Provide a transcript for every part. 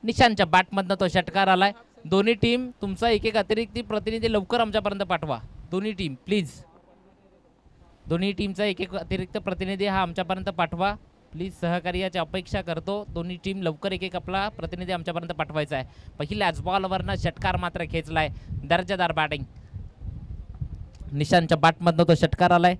निशांच्या बॅटमधनं तो षटकार आलाय. दोन्ही टीम तुमचा एक एक अतिरिक्त प्रतिनिधी लवकर आमच्यापर्यंत पाठवा. दोन्ही टीम प्लीज, दोन्ही टीमचा एक एक अतिरिक्त प्रतिनिधी हा आमच्यापर्यंत पाठवा प्लीज. सहकार्याची अपेक्षा करतो. दोन्ही टीम लवकर एक एक आपला प्रतिनिधी आमच्यापर्यंत पाठवायचा आहे. पहिल्याच बॉलवरनं षटकार मात्र खेचलाय. दर्जेदार बॅटिंग. निशांच्या बॅटमधनं तो षटकार आलाय.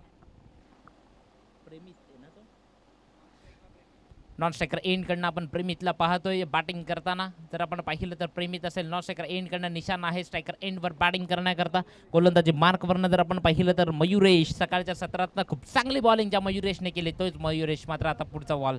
नॉन स्ट्रायकर एंडकडनं आपण प्रेमितला पाहतोय बॅटिंग करताना. जर आपण पाहिलं तर प्रेमित असेल, नॉन स्ट्रायकर एंडकडनं निशान आहे स्ट्रायकर एंडवर बॅटिंग करण्याकरता. गोलंदाजी मार्कवरनं जर आपण पाहिलं तर मयुरेश. सकाळच्या सत्रातनं खूप चांगली बॉलिंग ज्या मयुरेशने केली तोच मयुरेश. मात्र आता पुढचा बॉल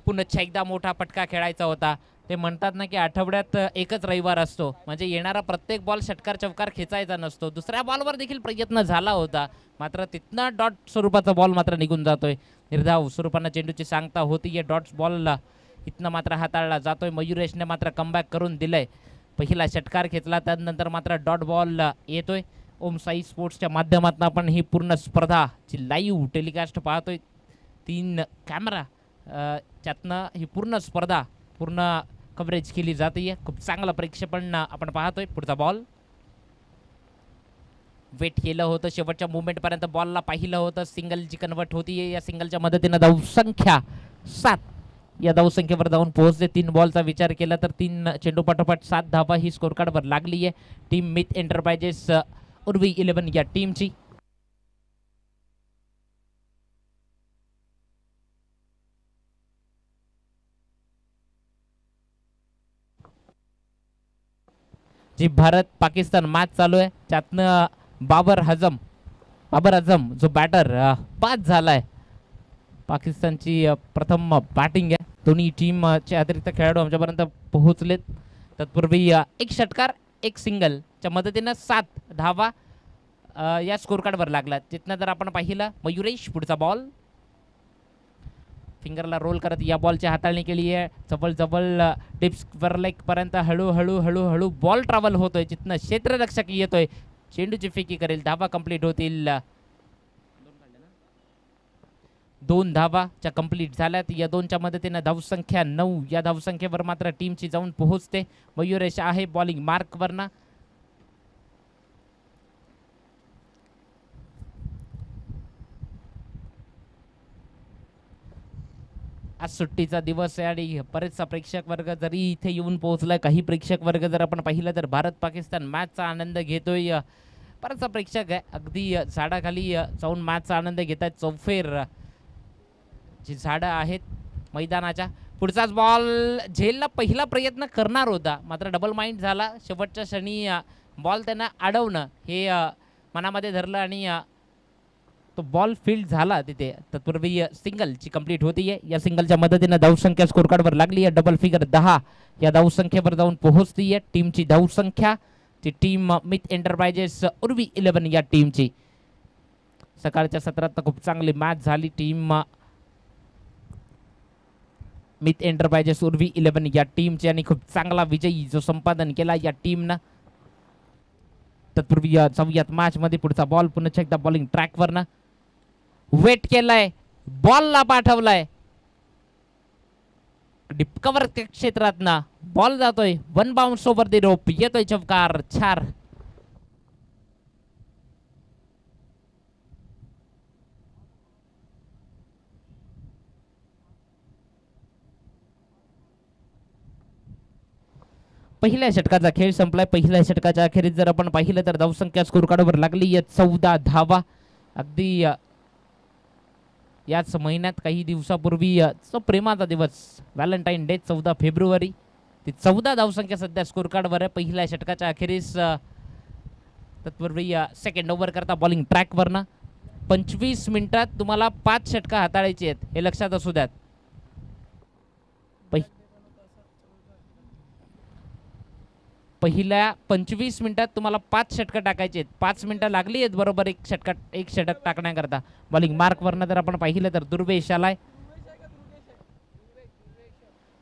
पुन्हा एकदा मोठा फटका खेळायचा होता. ते म्हणतात ना की आठवड्यात एकच रविवार असतो, म्हणजे येणारा प्रत्येक बॉल षटकार चौकार खेचायचा नसतो. दुसऱ्या बॉलवर देखील प्रयत्न झाला होता, मात्र तिथनं डॉट स्वरूपाचा बॉल मात्र निघून जातोय. निर्धाव स्वरूपानं चेंडूची सांगता होतीये. डॉट्स बॉलला इथनं मात्र हाताळला जातोय. मयुरेशने मात्र कमबॅक करून दिलंय. पहिला षटकार खेचला, त्यानंतर मात्र डॉट बॉल येतोय. ओम साई स्पोर्ट्सच्या माध्यमातून आपण ही पूर्ण स्पर्धाची लाईव्ह टेलिकास्ट पाहतोय. 3 कॅमेरा त्यातनं ही पूर्ण स्पर्धा पूर्ण कव्हरेज केली जाते. खूप चांगलं प्रेक्षेपण आपण पाहतोय. पुढचा बॉल वेट केलं होतं, शेवटच्या मुवमेंटपर्यंत बॉलला पाहिलं होतं. सिंगलची कन्वर्ट होतीये. या सिंगलच्या मदतीनं धावसंख्या 7 या धावसंख्येवर जाऊन पोहोचते. 3 बॉलचा विचार केला तर 3 चेंडू पाठोपाठ 7 धावा ही स्कोर कार्डवर लागली आहे. टीम मिथ एंटरप्राइजेस उर्वी 11 या टीमची. जी भारत पाकिस्तान मॅच चालू आहे त्यातनं बाबर आझम जो बॅटर बाद झालाय. पाकिस्तानची प्रथम बॅटिंग आहे. दोन्ही टीमचे अतिरिक्त खेळाडू आमच्यापर्यंत पोहोचलेत. तत्पूर्वी एक षटकार एक सिंगलच्या मदतीनं 7 धावा या स्कोर कार्डवर लागला. तिथनं जर आपण पाहिलं मयुरेश पुढचा बॉल फिंगरला रोल करत या बॉलची हाताळणी केली आहे. जवळ टिप्स लेग पर्यंत हळूहळू बॉल ट्रॅव्हल होतोय. तिथनं क्षेत्ररक्षक येतोय. चेंडूची फेकी करेल. धावा कंप्लीट होतील. 2 धावाच्या कंप्लीट झाल्यात. या 2च्या मदतीनं धावसंख्या 9 या धावसंख्येवर मात्र टीमची जाऊन पोहोचते. मयुरेश आहे बॉलिंग मार्कवरनं. आज सुट्टीचा दिवस आहे आणि बरेचसा प्रेक्षक वर्ग जरी इथे येऊन पोहोचलाय. काही प्रेक्षक वर्ग जर आपण पाहिलं तर भारत पाकिस्तान मॅचचा आनंद घेतोय. बराचसा प्रेक्षक आहे अगदी झाडाखाली जाऊन मॅचचा आनंद घेत आहेत. चौफेर जी झाडं आहेत मैदानाच्या. पुढचाच बॉल झेलला पहिला प्रयत्न करणार होता, मात्र डबल माइंड झाला. शेवटच्या क्षणी बॉल त्यांना अडवणं हे मनामध्ये धरलं आणि तो बॉल फील्ड झाला तिथे. तत्पूर्वी सिंगलची कंप्लीट होतीये. या सिंगलच्या मदतीनं धावसंख्या स्कोर कार्डवर लागली आहे. डबल फिगर 10 या धावसंख्येवर जाऊन पोहोचतीये टीमची धावसंख्या. ती टीम मिथ एंटरप्राइजेस उर्वी 11 या टीमची. सकाळच्या सत्रात खूप चांगली मॅच झाली. टीम मिथ एंटरप्राइजेस उर्वी 11 या टीमची आणि खूप चांगला विजयी जो संपादन केला या टीमनं. तत्पूर्वी जाऊयात मॅच मध्ये. पुढचा बॉल पुन्हा एकदा बॉलिंग ट्रॅकवरनं वेट केलाय. बॉलला पाठवलाय डीप कव्हर क्षेत्रातनं. बॉल जातोय 1 बाउन्स ओव्हर द रोप. येतोय चौकार 4. पहिल्या षटकाचा खेळ संपलाय. पहिल्या षटकाच्या अखेरीत जर आपण पाहिलं तर धावसंख्या स्कोर कार्डवर लागली आहे 14 धावा. अगदी याच महिन्यात काही दिवसापूर्वी प्रेमाचा दिवस व्हॅलेंटाईन डे 14 फेब्रुवारी. ती 14 धावसंख्या सध्या स्कोर कार्डवर आहे पहिल्या षटकाच्या अखेरीस. तत्पूर्वी सेकंड ओव्हर करता बॉलिंग ट्रॅकवरनं. 25 मिनिटात तुम्हाला 5 षटका हाताळायची आहेत हे लक्षात असू द्यात. पहिल्या 25 मिनिटात तुम्हाला 5 षटकं टाकायचे आहेत. 5 मिनिटं लागली आहेत बरोबर एक षटक टाकण्याकरता. बॉलिंग मार्कवरनं जर आपण पाहिलं तर दुर्वेश आलाय.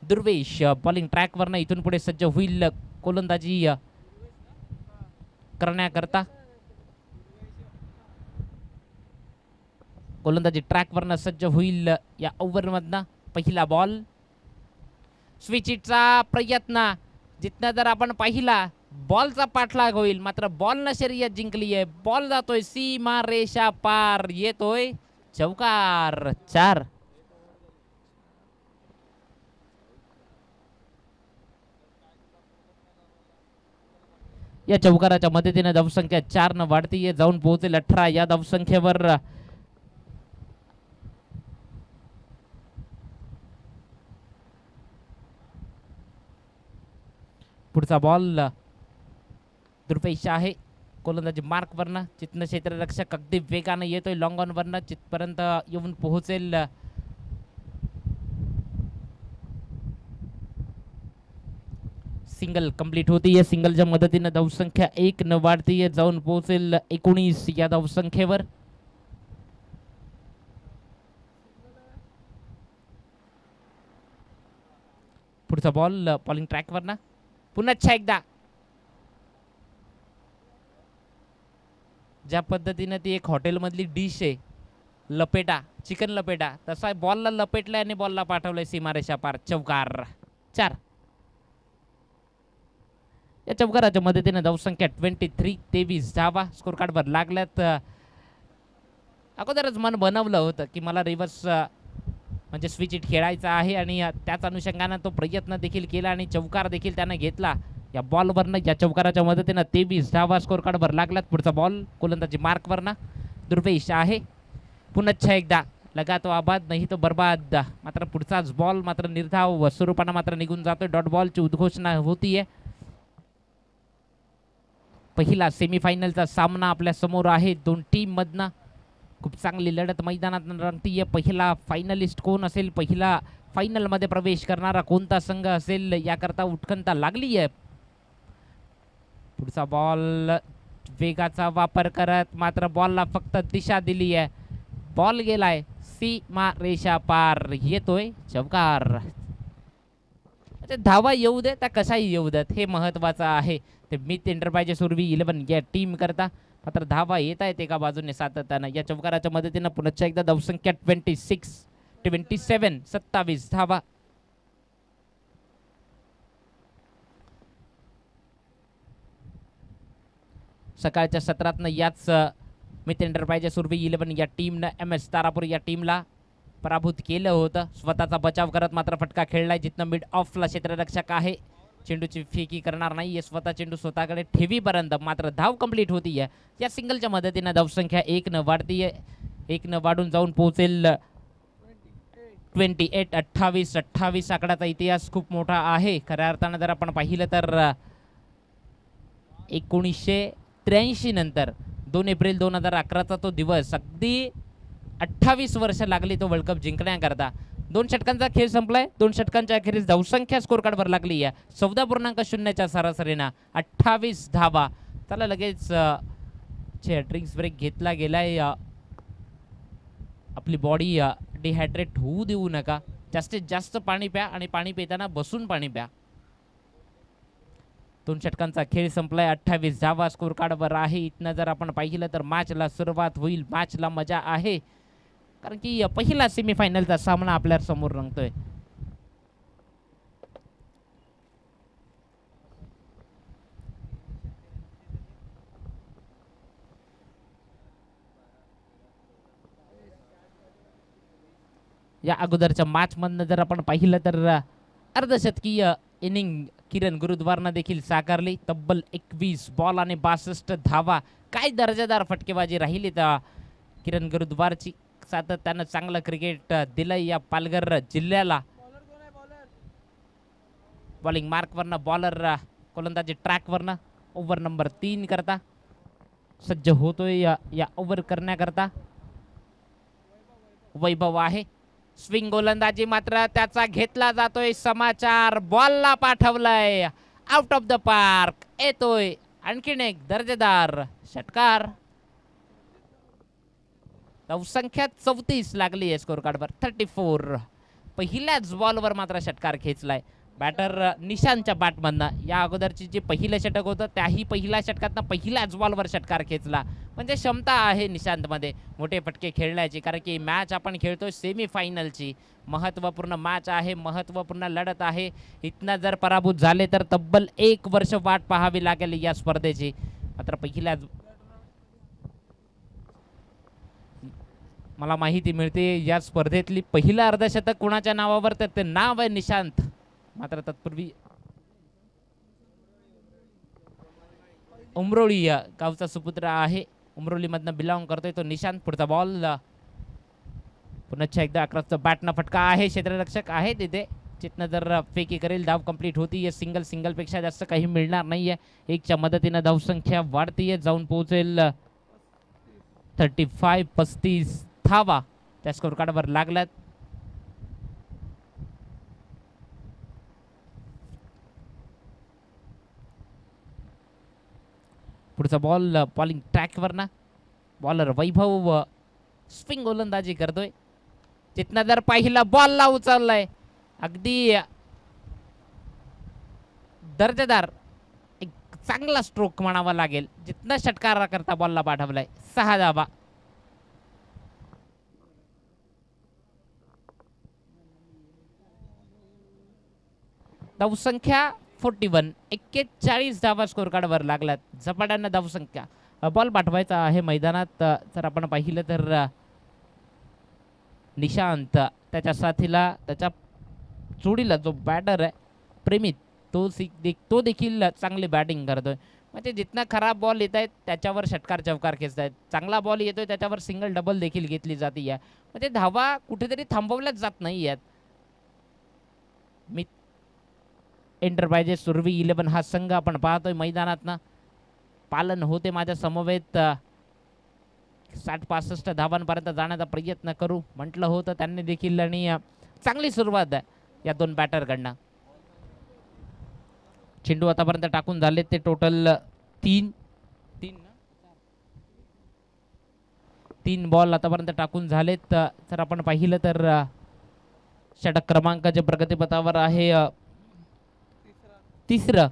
दुर्वेश बॉलिंग ट्रॅकवरनं इथून पुढे सज्ज होईल गोलंदाजी करण्याकरता. गोलंदाजी ट्रॅकवरनं सज्ज होईल या ओव्हरमधनं. पहिला बॉल स्विचिटचा प्रयत्न जिथनं जर आपण पाहिला बॉलचा पाठलाग होईल, मात्र बॉलनं शर्यत जिंकली आहे. बॉल जातोय सीमा रेषा पार, येतोय चौकार. 4. या चौकाराच्या मदतीने धावसंख्या 4 न वाढतीये, जाऊन पोहोचेल 18 या धावसंख्येवर. पुढचा बॉल दुर्पेश आहे गोलंदाजी मार्क वरनं. चित्न क्षेत्ररक्षक अगदी वेगाने येतोय लॉंग ऑन वरनं, चितपर्यंत येऊन पोहोचेल. सिंगल कंप्लीट होतीये, सिंगलच्या मदतीने धावसंख्या 1 न वाढतीये, जाऊन पोहोचेल 19 या धावसंख्येवर. पुढचा बॉल बॉलिंग ट्रॅकवर ना, पुन्हा एकदा ज्या पद्धतीने ती एक हॉटेलमधली डिश आहे लपेटा, चिकन लपेटा, तसा बॉलला लपेटलाय आणि बॉलला पाठवलंय सीमारेषा पार. चौकार. 4. या चौकाराच्या मदतीने धावसंख्या 23 धावा स्कोर कार्डवर लागल्यात. अगोदरच मन बनवलं होतं की मला रिव्हर्स म्हणजे स्विच इट खेळायचा आहे आणि त्याच अनुषंगाने तो प्रयत्न देखील केला आणि चौकार देखील त्याने घेतला. या बॉलवरनं या चौकाराच्या मदतीने 23 धावा स्कोर कार्डवर लागल्यात. पुढचा बॉल गोलंदाजी मार्कवरनं दुर्पेश आहे. पुन्हा एकदा लगा तो आबाद नाही तो बर्बाद, मात्र पुढचाच बॉल मात्र निर्धाव स्वरूपानं मात्र निघून जातोय. डॉट बॉलची उद्घोषणा होतीये. पहिला सेमीफायनलचा सामना आपल्या समोर आहे. दोन टीम मधनं खूप चांगली लढत मैदानात रंगतीये. पहिला फायनलिस्ट कोण असेल, पहिला फायनल मध्ये प्रवेश करणारा कोणता संघ असेल, याकरता उत्कंठा लागली आहे. पुढचा बॉल वेगाचा वापर करत मात्र बॉलला फक्त दिशा दिली आहे. बॉल गेलाय सीमा रेषा पार, येतोय चौकार. धावा येऊ दे त्या कशाही येऊ देत, हे महत्वाचं आहे. ते मित एंटरप्राइजेस उर्वी 11 या टीम करता मात्र धावा येत आहेत एका बाजूने सातत्यानं. या चौकाराच्या मदतीनं पुन्हा एकदा धावसंख्या 27 धावा. सकाळच्या सत्रातनं याच मित एंटरप्राइजेस उर्वी 11 या टीमनं MS तारापूर या टीमला पराभूत केलं होतं. स्वतःचा बचाव करत मात्र फटका खेळलाय, जिथनं मिड ऑफला क्षेत्ररक्षक आहे. चेंडूची फेकी करणार नाही, स्वतः चेंडू स्वतःकडे ठेवीपर्यंत मात्र धाव कंप्लीट होतीये. या सिंगलच्या मदतीनं धावसंख्या 1 न वाढतीये. 1 न वाढून जाऊन पोहोचेल 28 आकड्याचा इतिहास खूप मोठा आहे. खऱ्या अर्थानं जर आपण पाहिलं तर 1983 नंतर 2 एप्रिल 2011चा तो दिवस, अगदी 28 वर्ष लागली तो वर्ल्ड कप जिंकण्याकरता. 2 षटकांचा खेळ संपलाय. 2 षटकांच्या अखेरीस धावसंख्या स्कोर कार्डवर लागली आहे 14.0च्या सरासरीनं 28 धावा. चला लगेच ड्रिंक्स ब्रेक घेतला गेलाय. आपली बॉडी डिहायड्रेट होऊ देऊ नका. जास्तीत जास्त पाणी प्या आणि पाणी पिताना बसून पाणी प्या. 2 षटकांचा खेळ संपलाय. 28 धावा स्कोर कार्डवर आहे. इथनं जर आपण पाहिलं तर मॅचला सुरुवात होईल. मॅचला मजा आहे कारण की पहिला सेमीफायनलचा सामना आपल्या समोर रंगतोय. या अगोदरच्या मॅच मधनं जर आपण पाहिलं तर अर्धशतकीय इनिंग किरण गुरुद्वारनं देखील साकारली. तब्बल 21 बॉल आणि 62 धावा. काय दर्जेदार फटकेबाजी राहिली तर किरण गुरुद्वारची. सातत्यानं चांगलं क्रिकेट दिलंय या पालघर जिल्ह्याला. बॉलिंग मार्कवरनं बॉलर गोलंदाजी ट्रॅकवरनं ओव्हर नंबर 3 करता सज्ज होतोय. या ओव्हर करण्याकरता वैभव आहे. स्विंग गोलंदाजी मात्र त्याचा घेतला जातोय समाचार. बॉलला पाठवलंय आउट ऑफ द पार्क, येतोय आणखीन एक दर्जेदार षटकार. धावसंख्या 34 लागली आहे स्कोर कार्डवर 34. पहिल्याच बॉलवर मात्र षटकार खेचलाय. बॅटर निशांतच्या बॅटमधनं या अगोदरची जे पहिलं षटक होतं त्याही पहिल्या षटकातनं पहिल्याच बॉलवर षटकार खेचला. म्हणजे क्षमता आहे निशांतमध्ये मोठे फटके खेळण्याची, कारण की मॅच आपण खेळतोय सेमीफायनलची. महत्त्वपूर्ण मॅच आहे, महत्त्वपूर्ण लढत आहे. इथनं जर पराभूत झाले तर तब्बल 1 वर्ष वाट पाहावी लागेल या स्पर्धेची. मात्र पहिल्याच मला माहिती मिळते या स्पर्धेतली पहिलं अर्धशतक कुणाच्या नावावर, तर ते नाव आहे निशांत. मात्र तत्पूर्वी उमरोळी गावचा सुपुत्र आहे, उमरोलीमधनं बिलॉंग करतोय तो निशांत. पुढचा बॉल पुन्हा एकदा अकराचा बॅटनं फटका आहे, क्षेत्ररक्षक आहे तिथे. चितनं जर फेकी करेल धाव कंप्लीट होती. सिंगलपेक्षा जास्त काही मिळणार नाहीये. एकच्या मदतीनं धावसंख्या वाढतीये, जाऊन पोहोचेल 35 धावा त्या स्कोर कार्डवर लागल्यात. पुढचा बॉल बॉलिंग ट्रॅकवर ना, बॉलर वैभव स्विंग गोलंदाजी करतोय. तिथनं जर पाहिला बॉलला उचललाय, अगदी दर्जेदार एक चांगला स्ट्रोक म्हणावा लागेल. जिथनं षटकार करता बॉलला पाठवलाय. 6 धावा. धावसंख्या 41, 41 धावा स्कोर कार्डवर लागल्यात. झपाट्यानं धावसंख्या बॉल पाठवायचा आहे मैदानात. जर आपण पाहिलं तर निशांत त्याच्या साथीला, त्याच्या जोडीला जो बॅटर आहे प्रेमित, तो देखील चांगली बॅटिंग करतोय. म्हणजे जितना खराब बॉल येत आहेत त्याच्यावर षटकार चौकार खेचत आहेत, चांगला बॉल येतोय त्याच्यावर सिंगल डबल देखील घेतली जाते. म्हणजे धावा कुठेतरी थांबवल्याच जात नाही आहेत. मी एंटरप्राइजेस सुरवी 11 हा संघ आपण पाहतोय मैदानात ना, पालन होते माझ्या समवेत 60-65 धावांपर्यंत जाण्याचा प्रयत्न करू म्हटलं होतं त्यांनी देखील. आणि चांगली सुरुवात आहे या दोन बॅटरकडनं. चेंडू आतापर्यंत टाकून झाले ते टोटल 3 बॉल आतापर्यंत टाकून झालेत. जर आपण पाहिलं तर षटक क्रमांकाच्या प्रगतीपथावर आहे तिसरं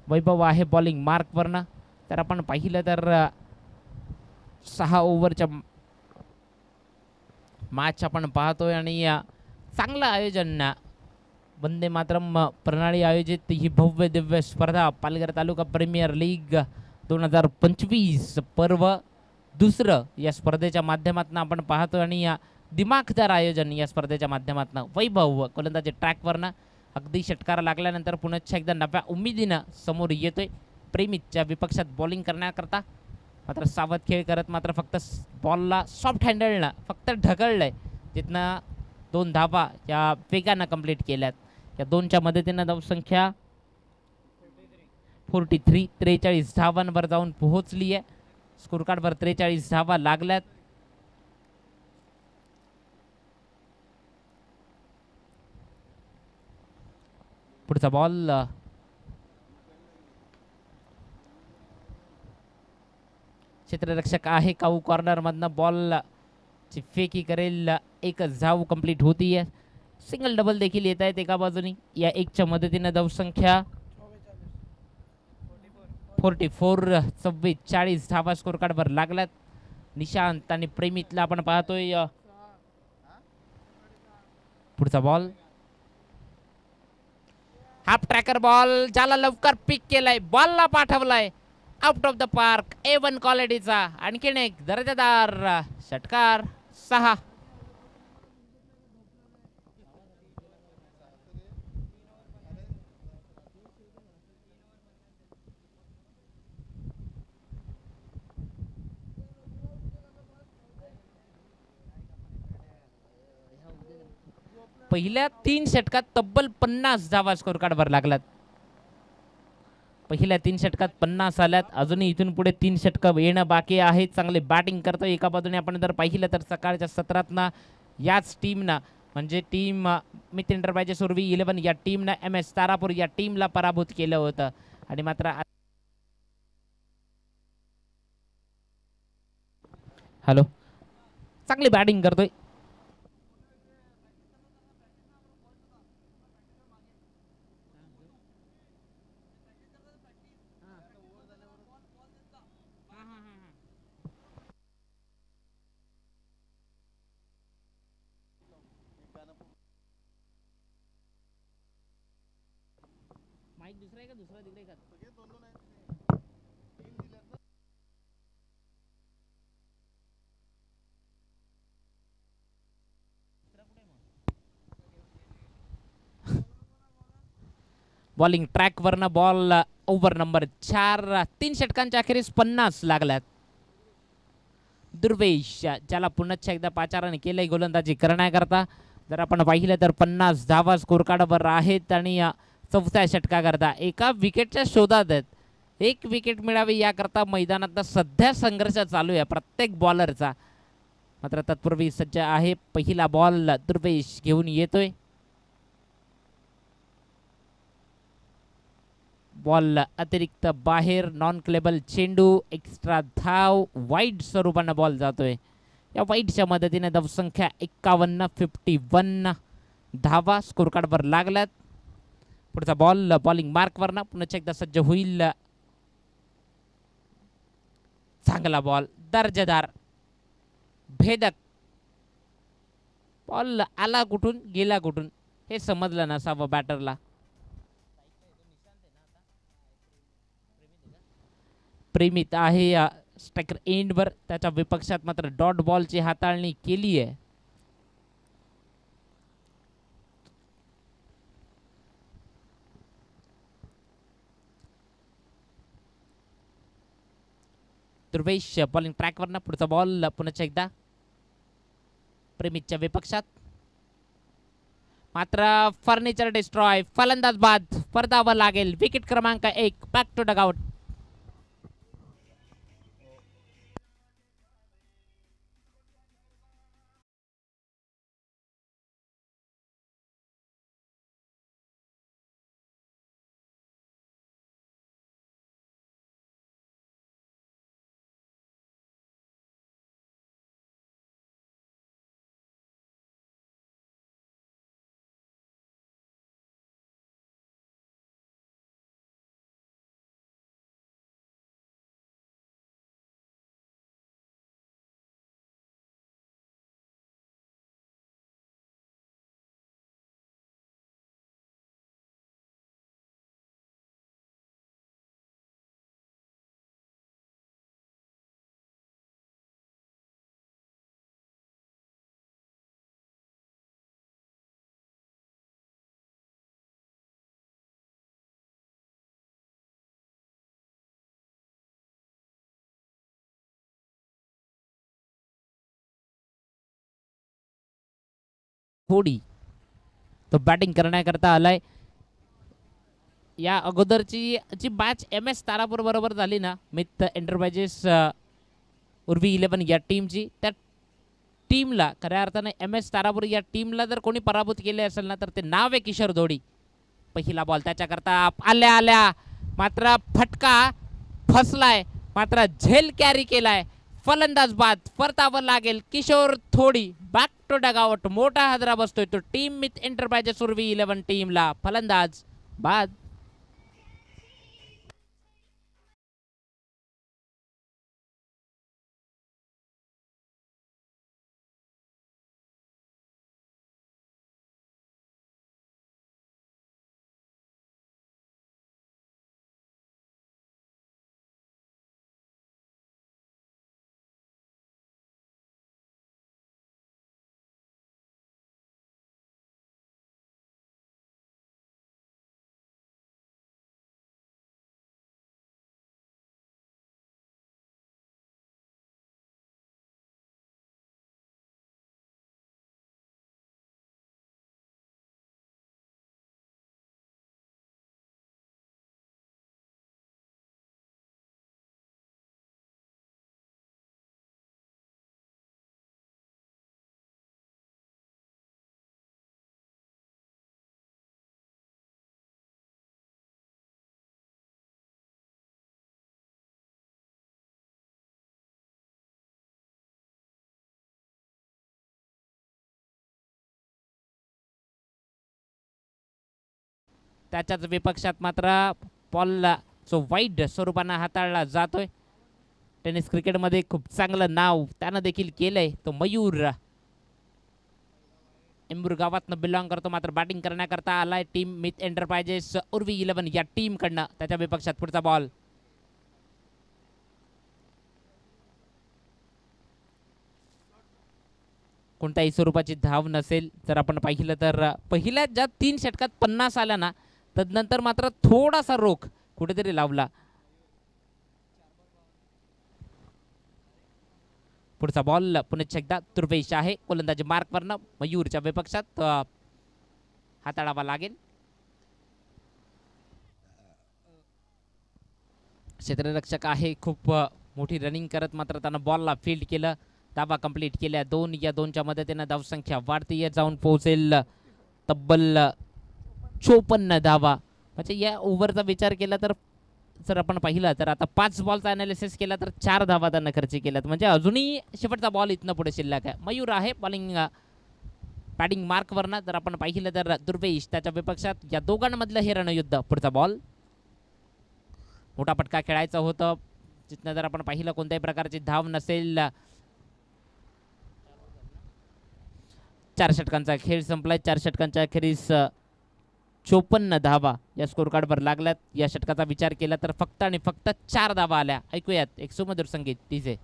वैभव आहे बॉलिंग मार्कवरनं. तर आपण पाहिलं तर 6 ओव्हरच्या मॅच आपण पाहतोय. आणि चांगलं आयोजन, वंदे मातरम प्रणाली आयोजित ही भव्य दिव्य स्पर्धा पालघर तालुका प्रीमियर लीग 2025 पर्व दुसरं या स्पर्धेच्या माध्यमातून आपण पाहतोय. आणि दिमाखदार आयोजन या स्पर्धेच्या माध्यमातून. वैभव गोलंदाजी ट्रॅकवरनं अगदी षटकार लागल्यानंतर पुन्हा एकदा नव्या उमेदीनं समोर येतोय प्रेमितच्या विपक्षात बॉलिंग करण्याकरता. मात्र सावध खेळ करत मात्र फक्त बॉलला सॉफ्ट हँडलनं फक्त ढकललंय, जिथनं 2 धावा या वेगानं कंप्लीट केल्यात. या 2च्या मदतीनं धावसंख्या 43 धावांवर जाऊन पोहोचली आहे. स्कोर कार्डवर 43 धावा लागल्यात. पुढचा बॉल क्षेत्ररक्षक आहे काऊ कॉर्नर मधनं बॉल ची फेकी करेल. 1 धाव कंप्लीट होती. सिंगल डबल देखील येत आहेत एका बाजूनी. या 1च्या मदतीनं धावसंख्या 44 धावा स्कोर कार्डवर लागल्यात. निशांत आणि प्रेमितला आपण पाहतोय. पुढचा बॉल हाफ ट्रॅकर बॉल, ज्याला लवकर पिक केलाय, बॉलला पाठवलाय out of the park. A1 क्वालिटीचा आणखीन एक दर्जेदार षटकार. 6. पहिल्या 3 षटकात तब्बल 50 धावा स्कोर कार्डवर लागलात. पहिल्या 3 षटकात 50 आल्यात. अजूनही इथून पुढे 3 षटक येणं बाकी आहे. चांगले बॅटिंग करतो. एका बाजूने आपण जर पाहिलं तर सकाळच्या सत्रात ना याच टीमना, म्हणजे टीम मित एंटरप्राइजेस सुरवी 11 या टीमनं MS तारापूर या टीमला पराभूत केलं होतं. आणि मात्र हॅलो, चांगली बॅटिंग करतोय. माईक दुसरा आहे का दुसरा तिकडे का बॉलिंग ट्रॅक वरनं बॉल ओव्हर नंबर 4 3 षटकांच्या अखेरीस 50 लागल्यात. दुर्वेश ज्याला पुन्हा एकदा पाचाराने केलंय गोलंदाजी करण्याकरता. जर आपण पाहिलं तर 50 धावा स्कोर कार्डवर आहेत आणि चौथ्या षटकाकरता एका विकेटच्या शोधात आहेत. एक विकेट मिळावी याकरता मैदानात सध्या संघर्ष चालू आहे प्रत्येक बॉलरचा. मात्र तत्पूर्वी सज्ज आहे पहिला बॉल दुर्वेश घेऊन येतोय. बॉल अतिरिक्त बाहेर नॉन क्लेबल चेंडू एक्स्ट्रा धाव वाईड स्वरूपानं बॉल जातोय. या वाईडच्या मदतीने धावसंख्या 51 धावा स्कोर कार्डवर लागल्यात. पुढचा बॉल बॉलिंग मार्कवरनं पुन्हा एकदा सज्ज होईल. चांगला बॉल दर्जेदार भेदक बॉल आला कुठून गेला कुठून हे समजलं नसावं बॅटरला. प्रेमित आहे स्ट्रायकर एंडवर. त्याच्या विपक्षात मात्र डॉट बॉलची हाताळणी केली आहे. दुर्वेश बॉलिंग ट्रॅकवरनं पुढचा बॉल पुन्हा एकदा प्रेमितच्या विपक्षात. मात्र फर्निचर डिस्ट्रॉय फलंदाज बाद परदावा लागेल. विकेट क्रमांक 1 बॅक टू डगआउट. थोडी तो बॅटिंग करण्याकरता आलाय. या अगोदरची जी मॅच MS तारापूर बरोबर झाली ना मिथ एंटरप्राइजेस उर्वी 11 या टीमची, त्या टीमला खऱ्या अर्थाने MS तारापूर या टीमला जर कोणी पराभूत केले असेल ना तर ते नाव आहे किशोर धोडी. पहिला बॉल त्याच्याकरता आल्या आल्या मात्र फटका फसलाय. मात्र झेल कॅरी केलाय. फलंदाज बाद परतावं लागेल. किशोर थोडी बॅक टू डगआउट. मोठा हादरा बसतोय तो टीम मिथ एंटरप्राइजेस उर्वी 11 टीमला. फलंदाज बाद. त्याच्याच विपक्षात मात्र बॉलला जो वाईड स्वरूपानं हाताळला जातोय. टेनिस क्रिकेटमध्ये खूप चांगलं नाव त्यानं देखील केलंय तो मयूर एम्बूर गावातनं बिलॉंग करतो, मात्र बॅटिंग करण्याकरता आलाय टीम मिथ एंटरप्राइजेस उर्वी 11 या टीमकडनं. त्याच्या विपक्षात पुढचा बॉल. कोणत्याही स्वरूपाची धाव नसेल. जर आपण पाहिलं तर पहिल्या ज्या 3 षटकात 50 आल्या ना, तदनंतर मात्र थोडासा रोख कुठेतरी लावला. पुढचा बॉल पुन्हा एकदा दुर्वेश आहे गोलंदाजी मार्कवरनं. मयूरच्या विपक्षात हाताळावा लागेल. क्षेत्ररक्षक आहे, खूप मोठी रनिंग करत मात्र त्यानं बॉलला फील्ड केलं. धावा कंप्लीट केल्या 2. या 2च्या मदतीनं धावसंख्या वाढतीये, जाऊन पोहोचेल तब्बल 54 धावा. म्हणजे या ओव्हरचा विचार केला तर जर आपण पाहिलं तर आता 5 बॉलचा अनालिसिस केला तर 4 धावा त्यांना खर्च केल्यात. म्हणजे अजूनही शेवटचा बॉल इथनं पुढे शिल्लक आहे. मयूर आहे बॉलिंग बॅटिंग मार्कवरनं. जर आपण पाहिलं तर दुर्वेश त्याच्या विपक्षात. या दोघांमधलं हे रणयुद्ध. पुढचा बॉल. मोठा पटका खेळायचा होतं, जिथनं जर आपण पाहिलं कोणत्याही प्रकारची धाव नसेल. 4 षटकांचा खेळ संपलाय. 4 षटकांच्या अखेरीस 54 धावा या स्कोर कार्डवर लागल्यात. या षटकाचा विचार केला तर फक्त आणि फक्त 4 धावा आल्या. ऐकूयात एक सुमधुर संगीत डीजे.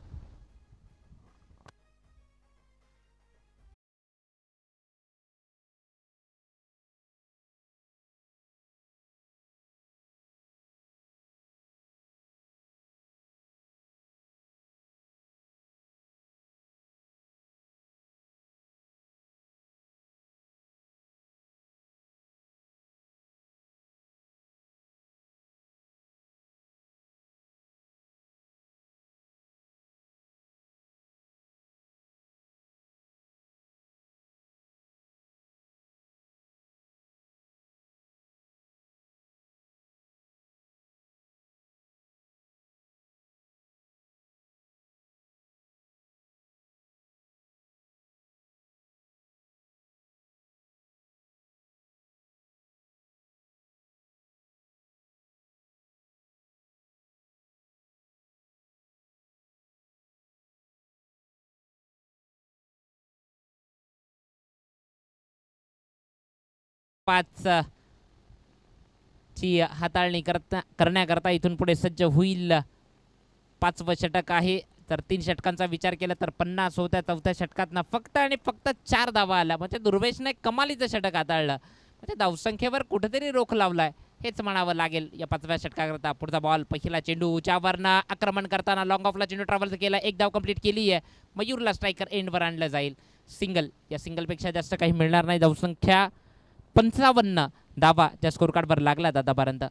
पाच ची हाताळणी करण्याकरता इथून पुढे सज्ज होईल. 5वं षटक आहे. तर 3 षटकांचा विचार केला तर 50 होत्या. 4थ्या षटकात फक्त आणि फक्त 4 धावा आल्या. म्हणजे दुर्वेशने कमालीचं षटक हाताळलं. म्हणजे धावसंख्येवर कुठेतरी रोख लावलाय हेच म्हणावं लागेल या 5व्या षटकाकरता. पुढचा बॉल. पहिला चेंडू उंचावरनं आक्रमण करताना लॉंग ऑफला चेंडू ट्रॅव्हल केला. 1 धाव कंप्लीट केली आहे. मयूरला स्ट्रायकर एंडवर आणलं जाईल. सिंगल. या सिंगलपेक्षा जास्त काही मिळणार नाही. धावसंख्या 55 धावा ज्या स्कोर कार्डवर लागल्यात आतापर्यंत.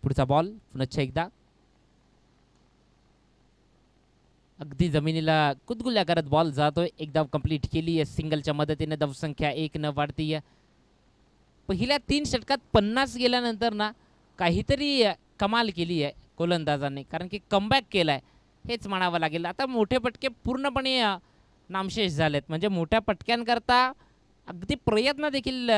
पुढचा बॉल पुन्हा एकदा. अगदी जमिनीला कुदगुल्या करत बॉल जातोय. 1 धाव कंप्लीट केली आहे. सिंगलच्या मदतीने धावसंख्या 1 न वाढतीये. पहिल्या 3 षटकात 50 गेल्यानंतर ना काहीतरी कमाल केली आहे गोलंदाजांनी, कारण की कमबॅक केलाय हेच म्हणावं लागेल. आता मोठे पटके पूर्णपणे नामशेष झालेत. म्हणजे मोठ्या पटक्यांकरता अगदी प्रयत्न देखील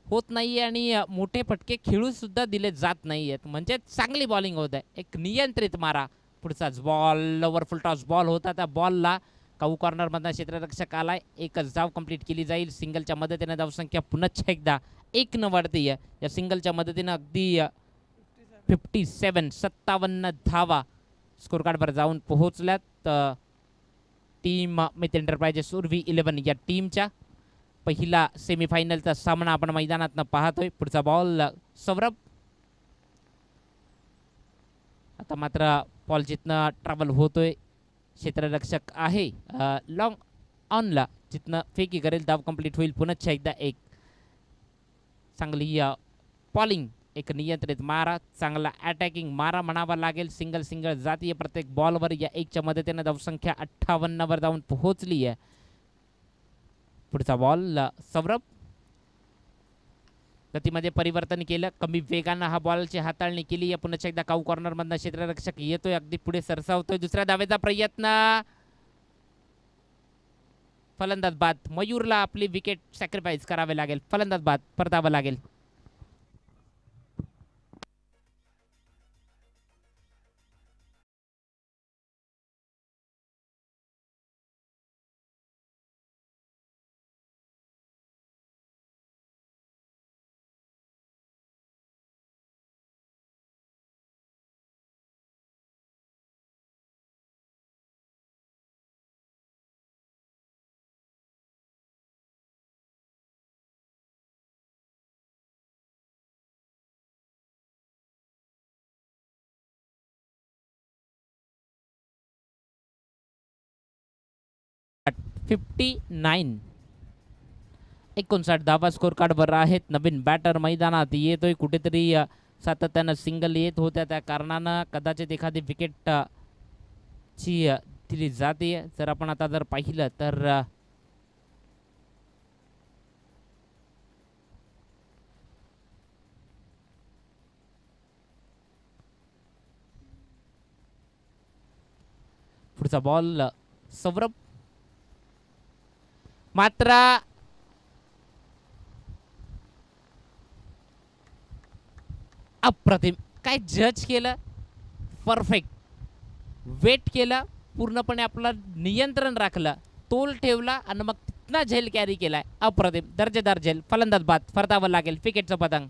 होत नाही आणि मोठे फटके खेळू सुद्धा दिले जात नाही आहेत. म्हणजे चांगली बॉलिंग होत आहे. एक नियंत्रित मारा. पुढचाच ball. Lower full toss ball होता. त्या बॉलला काऊ कॉर्नरमधनं क्षेत्ररक्षक आलाय. 1च धाव कंप्लीट केली जाईल. सिंगलच्या मदतीने धावसंख्या पुन्हा एकदा 1 न वाढती आहे. या सिंगलच्या मदतीनं अगदी 57 धावा स्कोर कार्डवर जाऊन पोहोचल्यात टीम मिथ एंटरप्राइजेस उर्वी 11 या टीमच्या. पहिला सेमीफायनलचा सामना आपण मैदानात पाहतोय. पुढचा बॉल. सौरभ. आता मात्र बॉल जिथनं ट्रॅव्हल होतोय क्षेत्ररक्षक आहे लॉंग ऑनला, जिथनं फेकी करेल धाव कंप्लीट होईल. पुन्हा एकदा एक चांगली बॉलिंग. एक नियंत्रित मारा. चांगला अटॅकिंग मारा म्हणावा लागेल. सिंगल सिंगल जातीय प्रत्येक बॉलवर. या 1च्या मदतीने धावसंख्या 58 वर जाऊन पोहोचली आहे. पुढचा बॉल. सौरभ. गतीमध्ये परिवर्तन केलं. कमी वेगानं हा बॉलची हाताळणी केली आहे. पुन्हा एकदा काऊ कॉर्नरमधनं क्षेत्ररक्षक येतोय. अगदी पुढे सरसावतोय. दुसऱ्या धावेचा प्रयत्न. फलंदाज बाद. मयूरला आपली विकेट सॅक्रिफाईस करावे लागेल. फलंदाज बाद. परतावं लागेल. 59. 59 धावा स्कोर कार्डवर आहेत. नवीन बॅटर मैदानात येतोय. कुठेतरी सातत्यानं सिंगल येत होत्या, त्या कारणानं कदाचित एखादी विकेट ची दिली जाते. जर आपण आता जर पाहिलं तर पुढचा बॉल सौरभ, मात्र अप्रतिम. काय जज केलं, परफेक्ट वेट केलं, पूर्णपणे आपलं नियंत्रण राखलं, तोल ठेवला आणि मग तिथनं झेल कॅरी केलाय. अप्रतिम, दर्जेदार झेल. फलंदाज बाद, फरतावं लागेल विकेटचं पतंग.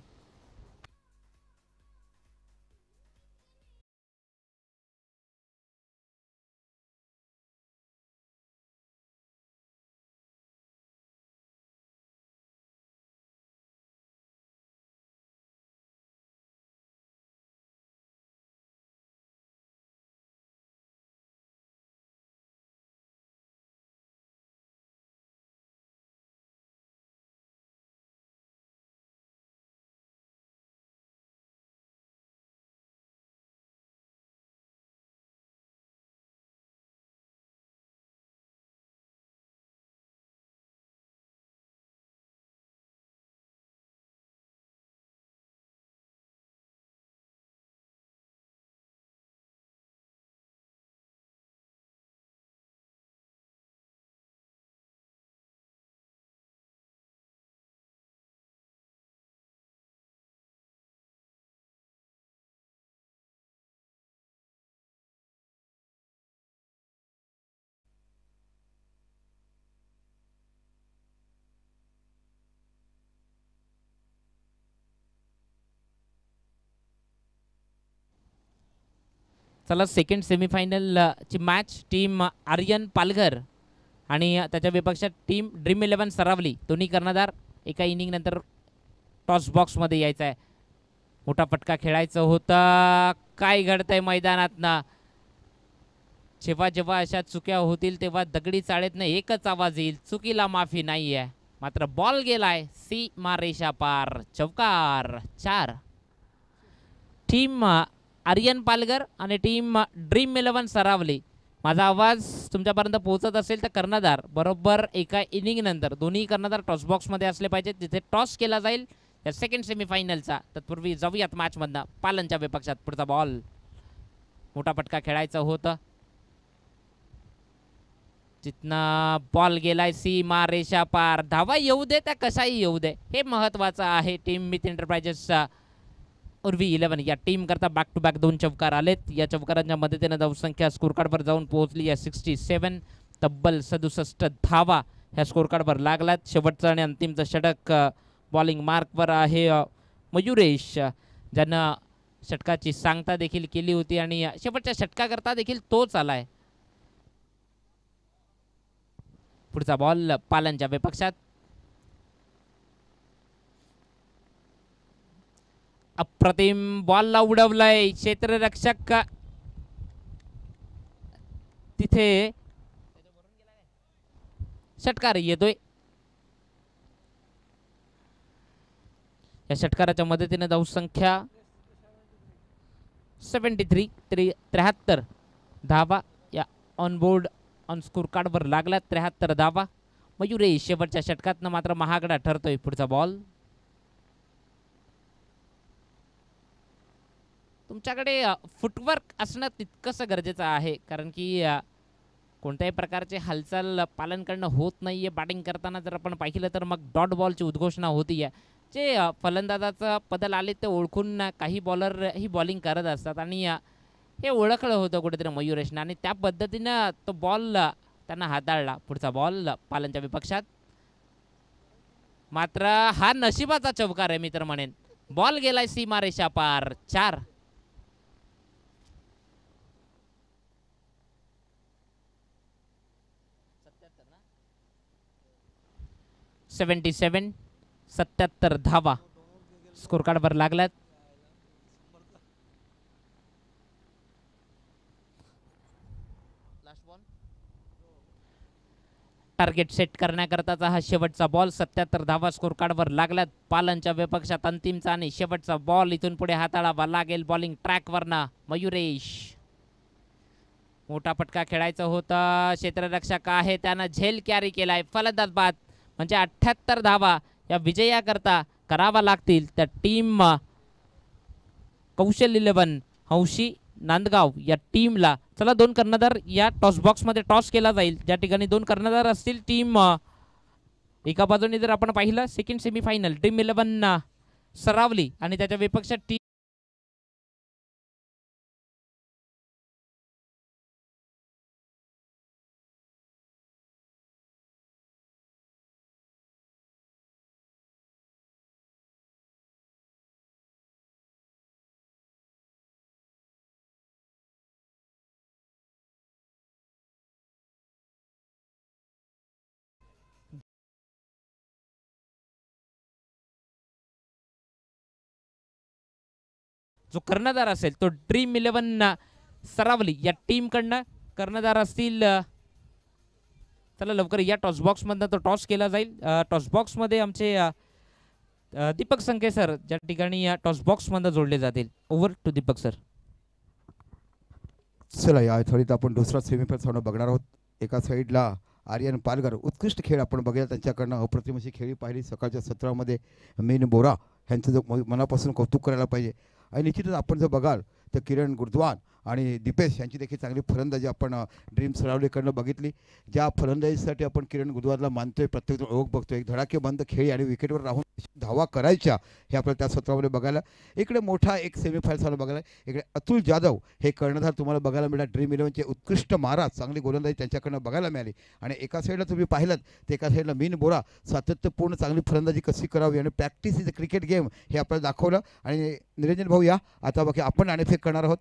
चला, सेकंड सेमीफायनल ची मॅच टीम आर्यन पालघर आणि त्याच्या विपक्षात टीम ड्रीम 11 सरावली. दोन्ही कर्णधार एका इनिंग नंतर टॉस बॉक्समध्ये यायचं आहे. मोठा फटका खेळायचं होता. काय घडतंय मैदानात ना, जेव्हा जेव्हा अशा चुक्या होतील तेव्हा दगडी चाळीतनं एकच आवाज येईल, चुकीला माफी नाही आहे. मात्र बॉल गेलाय सीमा रेषा पार, चौकार. 4. टीम आर्यन पालघर आणि टीम ड्रीम 11 सरावली. माझा आवाज तुमच्यापर्यंत पोहोचत असेल तर कर्णधार बरोबर एका इनिंग नंतर दोन्ही कर्णधार टॉस बॉक्समध्ये असले पाहिजेत, जिथे टॉस केला जाईल या सेकंड सेमीफायनलचा. तत्पूर्वी जाऊयात मॅचमधनं पालनच्या विपक्षात. पुढचा बॉल, मोठा फटका खेळायचं होतं, जिथनं बॉल गेलाय सीमा रेषा पार. धावा येऊ दे त्या कशाही येऊ दे, हे महत्त्वाचं आहे. टीम मिथ एंटरप्राइजेसचा उर्वी 11 या टीम करता बॅक टू बॅक 2 चौकार आलेत. या चौकारांच्या मदतीने धावसंख्या स्कोर कार्डवर जाऊन पोहोचली आहे 67. तब्बल 67 धावा ह्या स्कोर कार्डवर लागलात. शेवटचं आणि अंतिमचं षटक बॉलिंग मार्कवर आहे मयुरेश, ज्यानं षटकाची सांगता देखील केली होती आणि शेवटच्या षटकाकरता देखील तोच आलाय. पुढचा बॉल पालनच्या विपक्षात. अप्रतिम बॉलला उडवलंय क्षेत्ररक्षक, तिथे षटकार येतोय. या षटकाराच्या मदतीने धावसंख्या 73 धावा या ऑनबोर्ड ऑन स्कोर कार्डवर लागला. 73 धावा. मयुरेश शेवटच्या षटकातनं मात्र महागडा ठरतोय. पुढचा बॉल, तुमच्याकडे फुटवर्क असणं तितकंसं गरजेचं आहे, कारण की कोणत्याही प्रकारचे हालचाल पालनकडनं होत नाही आहे. बॅटिंग करताना जर आपण पाहिलं तर मग डॉट बॉलची उद्घोषणा होती आहे. जे फलंदाजाचं बदल आले ते ओळखून काही बॉलर ही बॉलिंग करत असतात आणि हे ओळखलं होतं कुठेतरी मयुरेशनं आणि त्या पद्धतीनं तो बॉल त्यांना हाताळला. पुढचा बॉल पालनच्या विपक्षात. मात्र हा नशिबाचा चौकार आहे मी तर म्हणेन. बॉल गेलाय सीमा रेषा पार. 4. 77 धावा स्कोर कार्डवर लागल्यात. टार्गेट सेट करण्याकरताचा हा शेवटचा बॉल. 77 धावा स्कोर कार्डवर लागल्यात पालनच्या विपक्षात. अंतिमचा आणि शेवटचा बॉल इथून पुढे हाताळावा लागेल बॉलिंग ट्रॅकवरनं. मयुरेश मोठा फटका खेळायचा होता. क्षेत्ररक्षक आहे त्यानं झेल कॅरी केलाय. फलंदाज बाद म्हणजे 78 धावा या विजयाकरता करावा लागतील त्या टीम कौशल 11 हौशी नांदगाव या टीमला. चला 2 कर्णधार या टॉस बॉक्समध्ये टॉस केला जाईल. ज्या ठिकाणी 2 कर्णधार असतील टीम एका बाजूने जर आपण पाहिलं सेकंड सेमीफायनल ड्रीम 11 सरावली आणि त्याच्या विपक्षात टीम जो कर्णधार असेल तो ड्रीम 11 सरावली या टीमकडनं कर्णधार असतील. चला लवकर या टॉस बॉक्समधनं तो टॉस केला जाईल. टॉस बॉक्समध्ये आमचे दीपक संके सर ज्या ठिकाणी या टॉस बॉक्समधनं जोडले जातील. Over to Deepak sir. चला या आठवड्यात आपण दुसरा सेमीफायनल सामना बघणार आहोत. एका साईडला आर्यन पालघर उत्कृष्ट खेळ आपण बघूया त्यांच्याकडनं. अप्रतिम अशी खेळी पाहिली सकाळच्या सत्रामध्ये. मेन बोरा ह्यांचं जो मनापासून कौतुक करायला पाहिजे. आणि निश्चितच आपण जर बघाल तर किरण गुरद्वान आणि दीपेश यांची देखील चांगली फलंदाजी आपण ड्रीम सरावलीकडनं बघितली. ज्या फलंदाजीसाठी आपण किरण गुरद्वानला मानतोय प्रत्येक ओळख बघतोय. एक धडाकेबंद खेळी आणि विकेटवर राहून धावा करायच्या हे आपल्याला त्या सत्रामध्ये बघायला. इकडे मोठा एक सेमीफायनल सामना बघायला. इकडे अतुल जाधव हे कर्णधार तुम्हाला बघायला मिळाला. ड्रीम 11चे उत्कृष्ट महाराज चांगली गोलंदाजी त्यांच्याकडनं बघायला मिळाली. आणि एका साईडला तुम्ही पाहिलं तर एका साईडला मीन बोरा सातत्यपूर्ण चांगली फलंदाजी कशी करावी आणि practice is a cricket game हे आपल्याला दाखवलं. आणि निरंजन भाऊ या आता बघा आपण नाणेफेक करणार आहोत.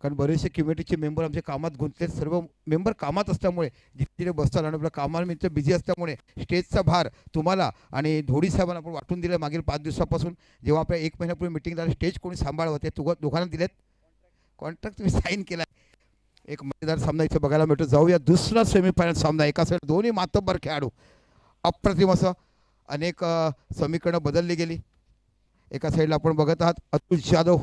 कारण बरेचसे कमिटीचे मेंबर आमच्या कामात गुंतले. सर्व मेंबर कामात असल्यामुळे जिथे बसतात आणि आपल्या कामानिमित्त बिझी असल्यामुळे स्टेजचा भार तुम्हाला आणि धोडी साहेबांना आपण वाटून दिलं मागील 5 दिवसापासून. जेव्हा आपल्या 1 महिन्यापूर्वी मिटिंग झाली स्टेज कोणी सांभाळवं ते दोघांना दिलेत. कॉन्ट्रॅक्ट तुम्ही साईन केला. एक मजेदार सामना इथे बघायला मिळतो. जाऊया दुसरा सेमीफायनल सामना. एका साईड दोन्ही मातब्बर खेळाडू अप्रतिम असं. अनेक समीकरणं बदलली गेली. एका साईडला आपण बघत आहात अतुल जाधव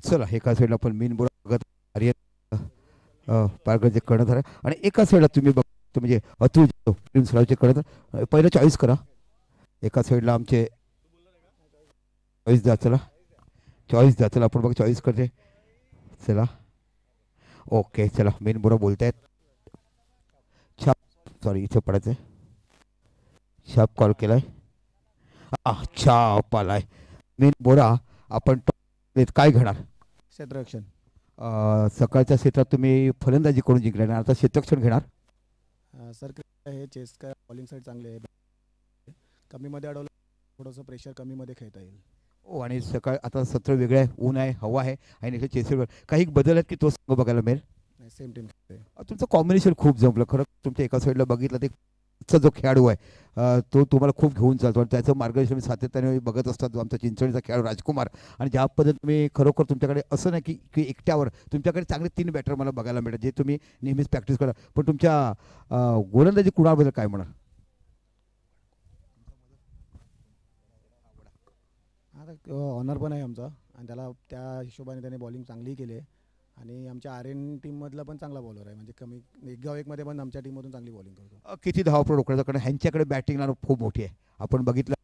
चला एका साईडला आपण मीन बोरा बघत आर्यन पालघरचे कर्णधार आहे. आणि एका साईडला तुम्ही बघतो म्हणजे अतुल जाधव टीम सरावचे कर्णधार. पहिलं चॉईस करा. एका साईडला आमचे चॉईस द्या. चला चॉईस द्या. चला आपण बघा चॉईस करते. चला ओके. चला मेन बोरा बोलतायत. छाप सॉरी इथे पडायचं आहे. छाप कॉल केलाय. छाप आलाय. मेन बोरा आपण काय घेणार क्षेत्ररक्षण. सकाळच्या क्षेत्रात तुम्ही फलंदाजी करून जिंकणार आता क्षेत्ररक्षण घेणार. सर हे चेस का बॉलिंग साईड चांगले आहे. कमीमध्ये अडवलं थोडंसं प्रेशर कमीमध्ये खेळता येईल. हो आणि सकाळ आता सत्र वेगळं आहे. ऊन आहे हवा आहे आणि चेसवर काही बदल आहेत की तो संघ बघायला मिळेल. Same team. तुमचं कॉम्बिनेशन खूप जमलं खरं. तुमच्या एका साईडला बघितलं ते चा जो खेळाडू आहे तो तुम्हाला खूप घेऊन चालतो आणि त्याचं मार्गदर्शन मी सातत्याने बघत असतात. जो आमचा चिंचणीचा खेळाडू राजकुमार. आणि ज्या पद्धतीने तुम्ही खरोखर तुमच्याकडे असं नाही की एकट्यावर तुमच्याकडे चांगले 3 बॅटर मला बघायला मिळतात जे तुम्ही नेहमीच प्रॅक्टिस करा. पण तुमच्या गोलंदाजी कुणाबद्दल काय म्हणाल. आता ऑनर पण आहे आमचा आणि त्याला त्या हिशोबाने त्याने बॉलिंग चांगली केली आहे. आणि आमच्या आर्यन टीममधला पण चांगला बॉलर आहे. म्हणजे कमी 1-1 पण आमच्या टीममधून चांगली बॉलिंग करतो. किती धावा रोखण्याचा कारण ह्यांच्याकडे बॅटिंग लाईन खूप मोठी आहे. आपण बघितलं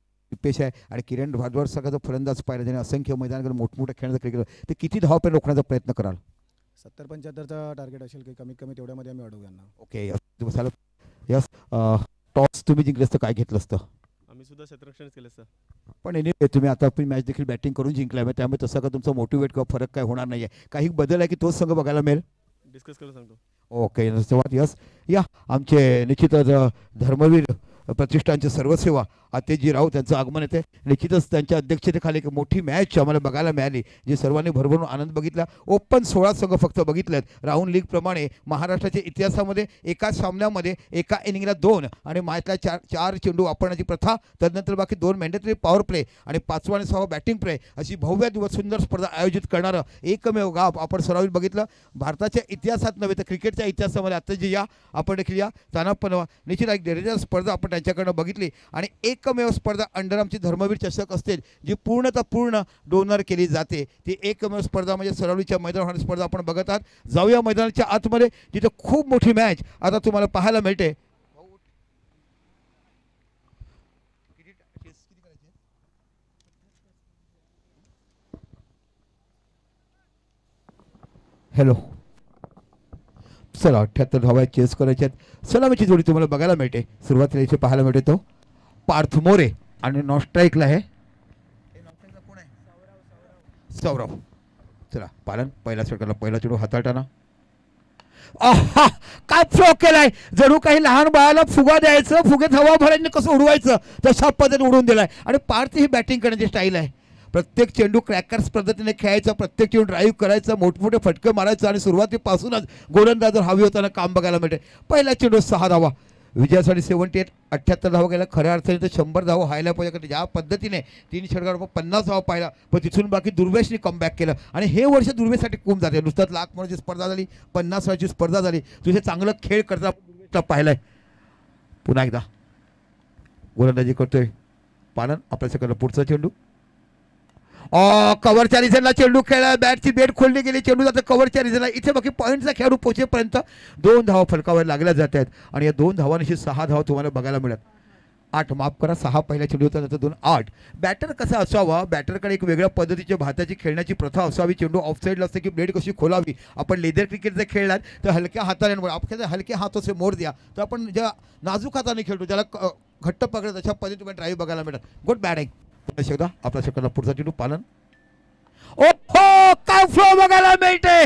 दिपेश आहे आणि किरण भारद्वाज सारखा जो फलंदाज पाहिला ज्याने असंख्य मैदानाकडे मोठमोठ्या खेळण्याचा क्रिकेट ते किती धावपैकी रोखण्याचा प्रयत्न कराल? 70-75चा टार्गेट असेल की कमीत कमी तेवढ्यामध्ये आम्ही अडवू यांना. Okay yes. टॉस तुम्ही जिंकलं असतं काय घेतलं असतं? आम्ही सुद्धा क्षेत्ररक्षणच केलं सर. पण एनिवे तुम्ही आता पण मॅच देखील बॅटिंग करून जिंकला आहे त्यामुळे तसं का तुमचा मोटिवेट किंवा फरक काय होणार नाही आहे. काही बदल आहे की तोच संघ बघायला मिळेल? डिस्कस करून सांगतो. ओके धन्यवाद. यस या आमचे निश्चितच धर्मवीर प्रतिष्ठानचे सर्वसेवा आतेजी राव त्यांचं आगमन येते. निश्चितच त्यांच्या अध्यक्षतेखाली एक मोठी मॅच आम्हाला बघायला मिळाली जी सर्वांनी भरभरून आनंद बघितला. ओपन 16 संघ फक्त बघितलेत. राऊंड लीगप्रमाणे महाराष्ट्राच्या इतिहासामध्ये एका सामन्यामध्ये एका इनिंगला 2 आणि मॅचला 4 चेंडू वापरण्याची प्रथा, त्यानंतर बाकी 2 मॅन्डेटरी पॉवर प्ले आणि 5वा आणि 6वा बॅटिंग प्ले अशी भव्य दिवस सुंदर स्पर्धा आयोजित करणारं एकमेव गाव आपण सरावीत बघितलं. भारताच्या इतिहासात नव्हे तर क्रिकेटच्या इतिहासामध्ये आताजी या आपण देखील या त्यांना पण निश्चित एक डेरेजर स्पर्धा आपण त्यांच्याकडनं बघितली आणि एकमेव स्पर्धा अंडरआर्मची धर्मवीर चषक असते जी पूर्ण डोनर केली जाते. ती एकमेव स्पर्धा म्हणजे सरावलीच्या मैदानावर होणारी स्पर्धा आपण बघत आहात. जाऊया मैदानाच्या आतमध्ये जिथे खूप मोठी मॅच आता तुम्हाला पाहायला मिळते. हॅलो चला 78 धावा चेस करायच्या आहेत. सलामीची जोडी तुम्हाला बघायला मिळते. सुरुवातीला इथे पाहायला मिळते तो पार्थ मोरे आणि नॉन स्ट्राईकला आहे सौरव. चला पालन पहिला षटकाला पहिला चेंडू हाताळताना आहा काय फ्लो केलाय. जणू काही लहान बाळाला फुगा द्यायचं फुगेत हवा भरायला कसं उडवायचं तशा पद्धतीने उडवून दिलाय. आणि पार्थ ही बॅटिंग करण्याची स्टाईल आहे. प्रत्येक चेंडू क्रॅकर्स पद्धतीने खेळायचा, प्रत्येक चेंडू ड्राईव्ह करायचा, मोठमोठे फटके मारायचं आणि सुरुवातीपासूनच गोलंदाजवर हवी होताना काम बघायला मिळते. पहिला चेंडू 6 धावा विजयासाठी 78 78 धावा गेला. खऱ्या अर्थाने तर 100 धावा व्हायला पाहिजे. ज्या पद्धतीने 3 षटकावर 50 धावा पाहिला पण तिथून बाकी दुर्वेशने कमबॅक केलं आणि हे वर्ष दुर्वेशसाठी खूप जाते. नुसतंच लाख म्हणून स्पर्धा झाली 50 स्पर्धा झाली. तुझे चांगलं खेळ करता पाहिलाय. पुन्हा एकदा गोलंदाजी करतोय पालन. आपल्याकडे पुढचा चेंडू कव्हरच्या रिझनला चेंडू खेळला. बॅटची बेट खोलली गेली. चेंडू जातो कव्हरच्या रिझनला. इथे बाकी पॉईंटचा खेळाडू पोहोचेपर्यंत 2 धावा फलकावर लागल्या जात आहेत आणि या 2 धावांशी 6 धावा तुम्हाला बघायला मिळत. 8 माफ करा 6 पहिल्या चेंडू होता नंतर 2 8. बॅटर कसा असावा. बॅटरकडे एक वेगळ्या पद्धतीच्या भारताची खेळण्याची प्रथा असावी. चेंडू ऑफसाईडला असते की ब्लेड कशी खोलावी. आपण लेदर क्रिकेट जर खेळलात तर हलक्या हाताने आपल्या हलके हातों से मोड द्या तर आपण ज्या नाजूक हाताने खेळतो ज्याला घट्ट पकडत अशा पद्धतीने ड्राईव्ह बघायला मिळतात. Good batting. पुन्हा आपल्या षटकाला पुढचा चेंडू पालन. ओहो काय फ्लो बघायला मिळते.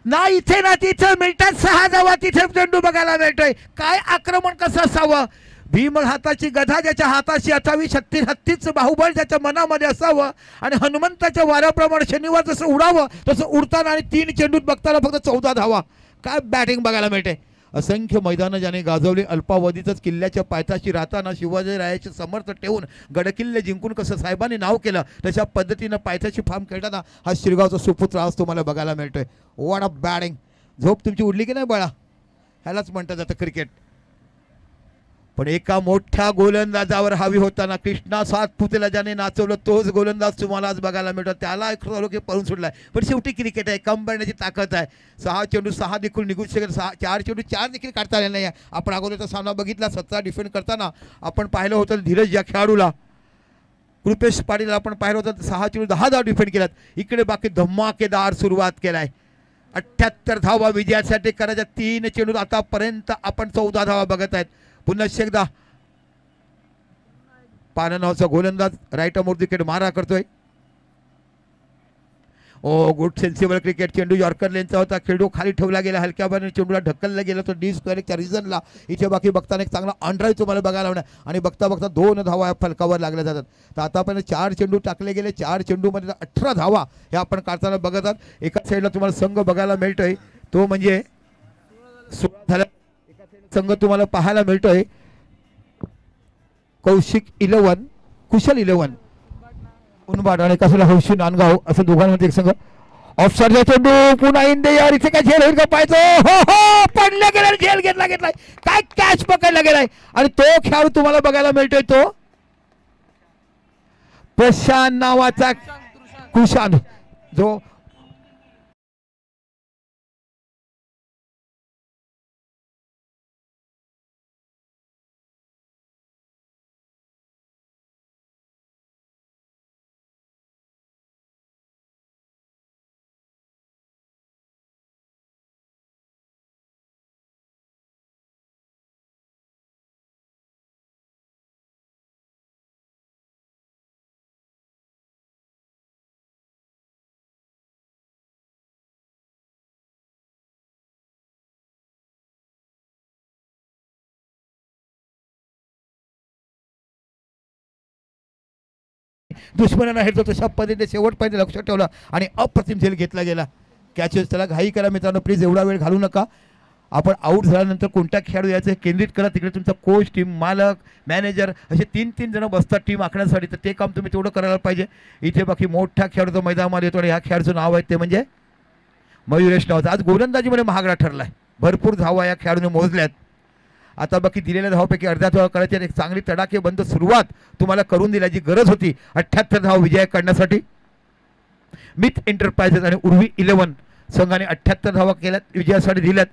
ना इथे ना तिथे मिळतात 6 धावा. तिथे चेंडू बघायला मिळतोय. काय आक्रमण कसं असावं. भीम हाताची गधा ज्याच्या हाताशी असावी. शक्ती हत्तीचं बाहुबल ज्याच्या मनामध्ये असावं आणि हनुमंताच्या वाऱ्याप्रमाणे शनिवार जसं उडावं तसं उडताना आणि 3 चेंडूत बघताना फक्त 14 धावा. काय बॅटिंग बघायला मिळते. असंख्य मैदानं ज्याने गाजवली. अल्पावधीतच किल्ल्याच्या पायथ्याशी राहताना शिवाजीरायाचे समर्थ ठेवून गडकिल्ले जिंकून कसं साहेबांनी नाव केलं तशा पद्धतीनं पायथ्याशी फार्म खेळताना हा शिरगावचा सुपुत्र आज तुम्हाला बघायला मिळतोय. What a batting. झोप तुमची उडली की नाही बाळा. ह्यालाच म्हणतात जातं क्रिकेट. पण एका मोठ्या गोलंदाजावर हवी होताना कृष्णा सातपुतेला ज्याने नाचवलं तोच गोलंदाज तुम्हाला आज बघायला मिळतो. त्याला एक की पळून सुटलाय. पण शेवटी क्रिकेट आहे. कम करण्याची ताकद आहे. 6 चेंडू 6 देखील निघू शकत. 4 चेंडू 4 देखील काढता आले नाही. आपण अगोदरचा सामना बघितला 17 डिफेंड करताना आपण पाहिलं होतं धीरज या खेळाडूला कृपेश पाटील आपण पाहिलं होतं 6 चेंडू 10 धावा डिफेंड केल्यात. इकडे बाकी धमाकेदार सुरुवात केलाय. 78 धावा विजयासाठी करायच्या. 3 चेंडू आतापर्यंत आपण 14 धावा बघत आहेत. पुन्हा एकदा पाननावचा गोलंदाज राईट अमोर विकेट मारा करतोय. ओ गुड सेन्सिबल क्रिकेट. चेंडू यॉर्कर लेनचा होता. खेळडू खाली ठेवला गेला. हलक्या बाजूने चेंडूला ढकलला गेला तो डी स्क्वेअरच्या रिझनला. इथे बाकी बघताना एक चांगला ऑनड्राईव्ह तुम्हाला बघायला मिळणार आणि बघता बघता 2 धावा फलकावर लागल्या जातात. तर आतापर्यंत 4 चेंडू टाकले गेले. 4 चेंडूमध्ये 18 धावा हे आपण काढताना बघत आहात. एका साईडला तुम्हाला संघ बघायला मिळतोय तो म्हणजे 16 झाला. संघ तुम्हाला पाहायला मिळतोय कौशिक 11 कुशल 11 उनबाड आणि कसला हौशी नांदगाव असं दोघांमध्ये एक संघ. ऑफसाईडचा चेंडू पुन्हा इंदे यार. इथे काय झेल होईल का पाहायचं. हो हो पडल्या गेला. झेल घेतलाय. काय कॅच पकडला गेलाय आणि तो खेळाडू तुम्हाला बघायला मिळतोय तो प्रशांत नावाचा कुशांत जो दुश्मनांना हेरतो तशा पद्धतीने शेवटपर्यंत लक्षात ठेवलं आणि अप्रतिम झेल घेतला गेला. कॅचेस त्याला घाई करा मित्रांनो, प्लीज एवढा वेळ घालू नका. आपण आऊट झाल्यानंतर कोणत्या खेळाडू यायचं केंद्रित करा. तिकडे तुमचा कोच, टीम मालक, मॅनेजर असे 3-3 जण बसतात टीम आखण्यासाठी, तर ते काम तुम्ही तेवढं करायला पाहिजे. इथे बाकी मोठा खेळाडू मैदानामध्ये येतो आणि ह्या खेळाडूचं नाव आहे ते म्हणजे मयुरेश नावाचा. आज गोलंदाजीमध्ये महागडा ठरला आहे. भरपूर धावा या खेळाडूने मोजल्यात. आता बाकी दिलेल्या धावापैकी अर्ध्या धावा करायची, एक चांगली तडाखेबंद सुरुवात तुम्हाला करून दिल्याची गरज होती 78 धावा विजय करण्यासाठी. मिथ एंटरप्राइजेस आणि उर्वी 11 संघाने 78 धावा केल्यात, विजयासाठी दिल्यात.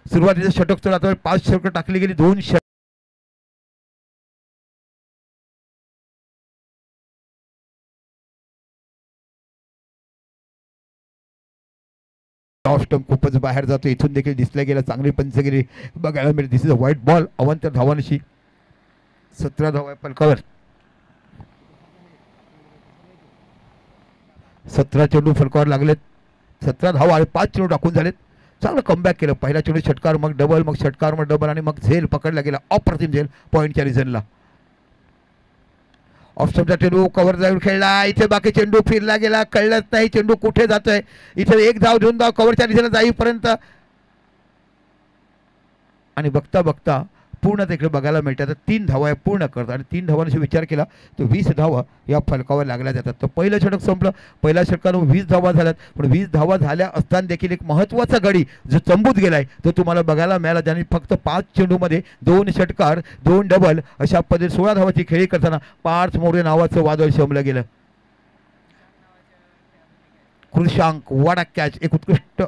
सुरुवातीचं षटक तर आता 5 षटकं टाकली गेली, 2 स्टंप खूपच बाहेर जातो. इथून देखील दिसल्या गेला चांगली पंचगिरी बघायला मिळते. दिस इज अ व्हाईट बॉल. अवंतर धावांशी 17 धावा फलकावर. 17 चेंडू फलकावर लागलेत. 17 धावा आणि 5 चेंडू टाकून झालेत. चांगलं कमबॅक केलं. पहिला चेंडू षटकार, मग डबल, मग षटकार, मग डबल आणि मग झेल पकडला गेला. अप्रतिम झेल पॉईंटच्या रिझनला. ऑफस्टंपचा चेंडू कव्हर जाऊन खेळला. इथे बाकी चेंडू फिरला गेला, कळलंच नाही चेंडू कुठे जातोय. इथे 1 धाव 2 धाव कव्हरच्या दिशेला जाईपर्यंत आणि बघता बघता पूर्ण तिकडे बघायला मिळतात. तर 3 धावा पूर्ण करतात आणि 3 धावांशी विचार केला तर 20 धावा या फलकावर लागल्या जातात. तर पहिलं षटक संपलं. पहिल्या षटकावर 20 धावा झाल्यात, पण 20 धावा झाल्या असताना देखील एक महत्त्वाचा गडी जो चंबूत गेलाय तो तुम्हाला बघायला मिळाला, ज्याने फक्त 5 चेंडूमध्ये 2 षटकार 2 डबल अशा पद्धतीने 16 धावाची खेळी करताना पार्थ मोरे नावाचं वादळ शमलं गेलं. कृषांक वाडा कॅच, एक उत्कृष्ट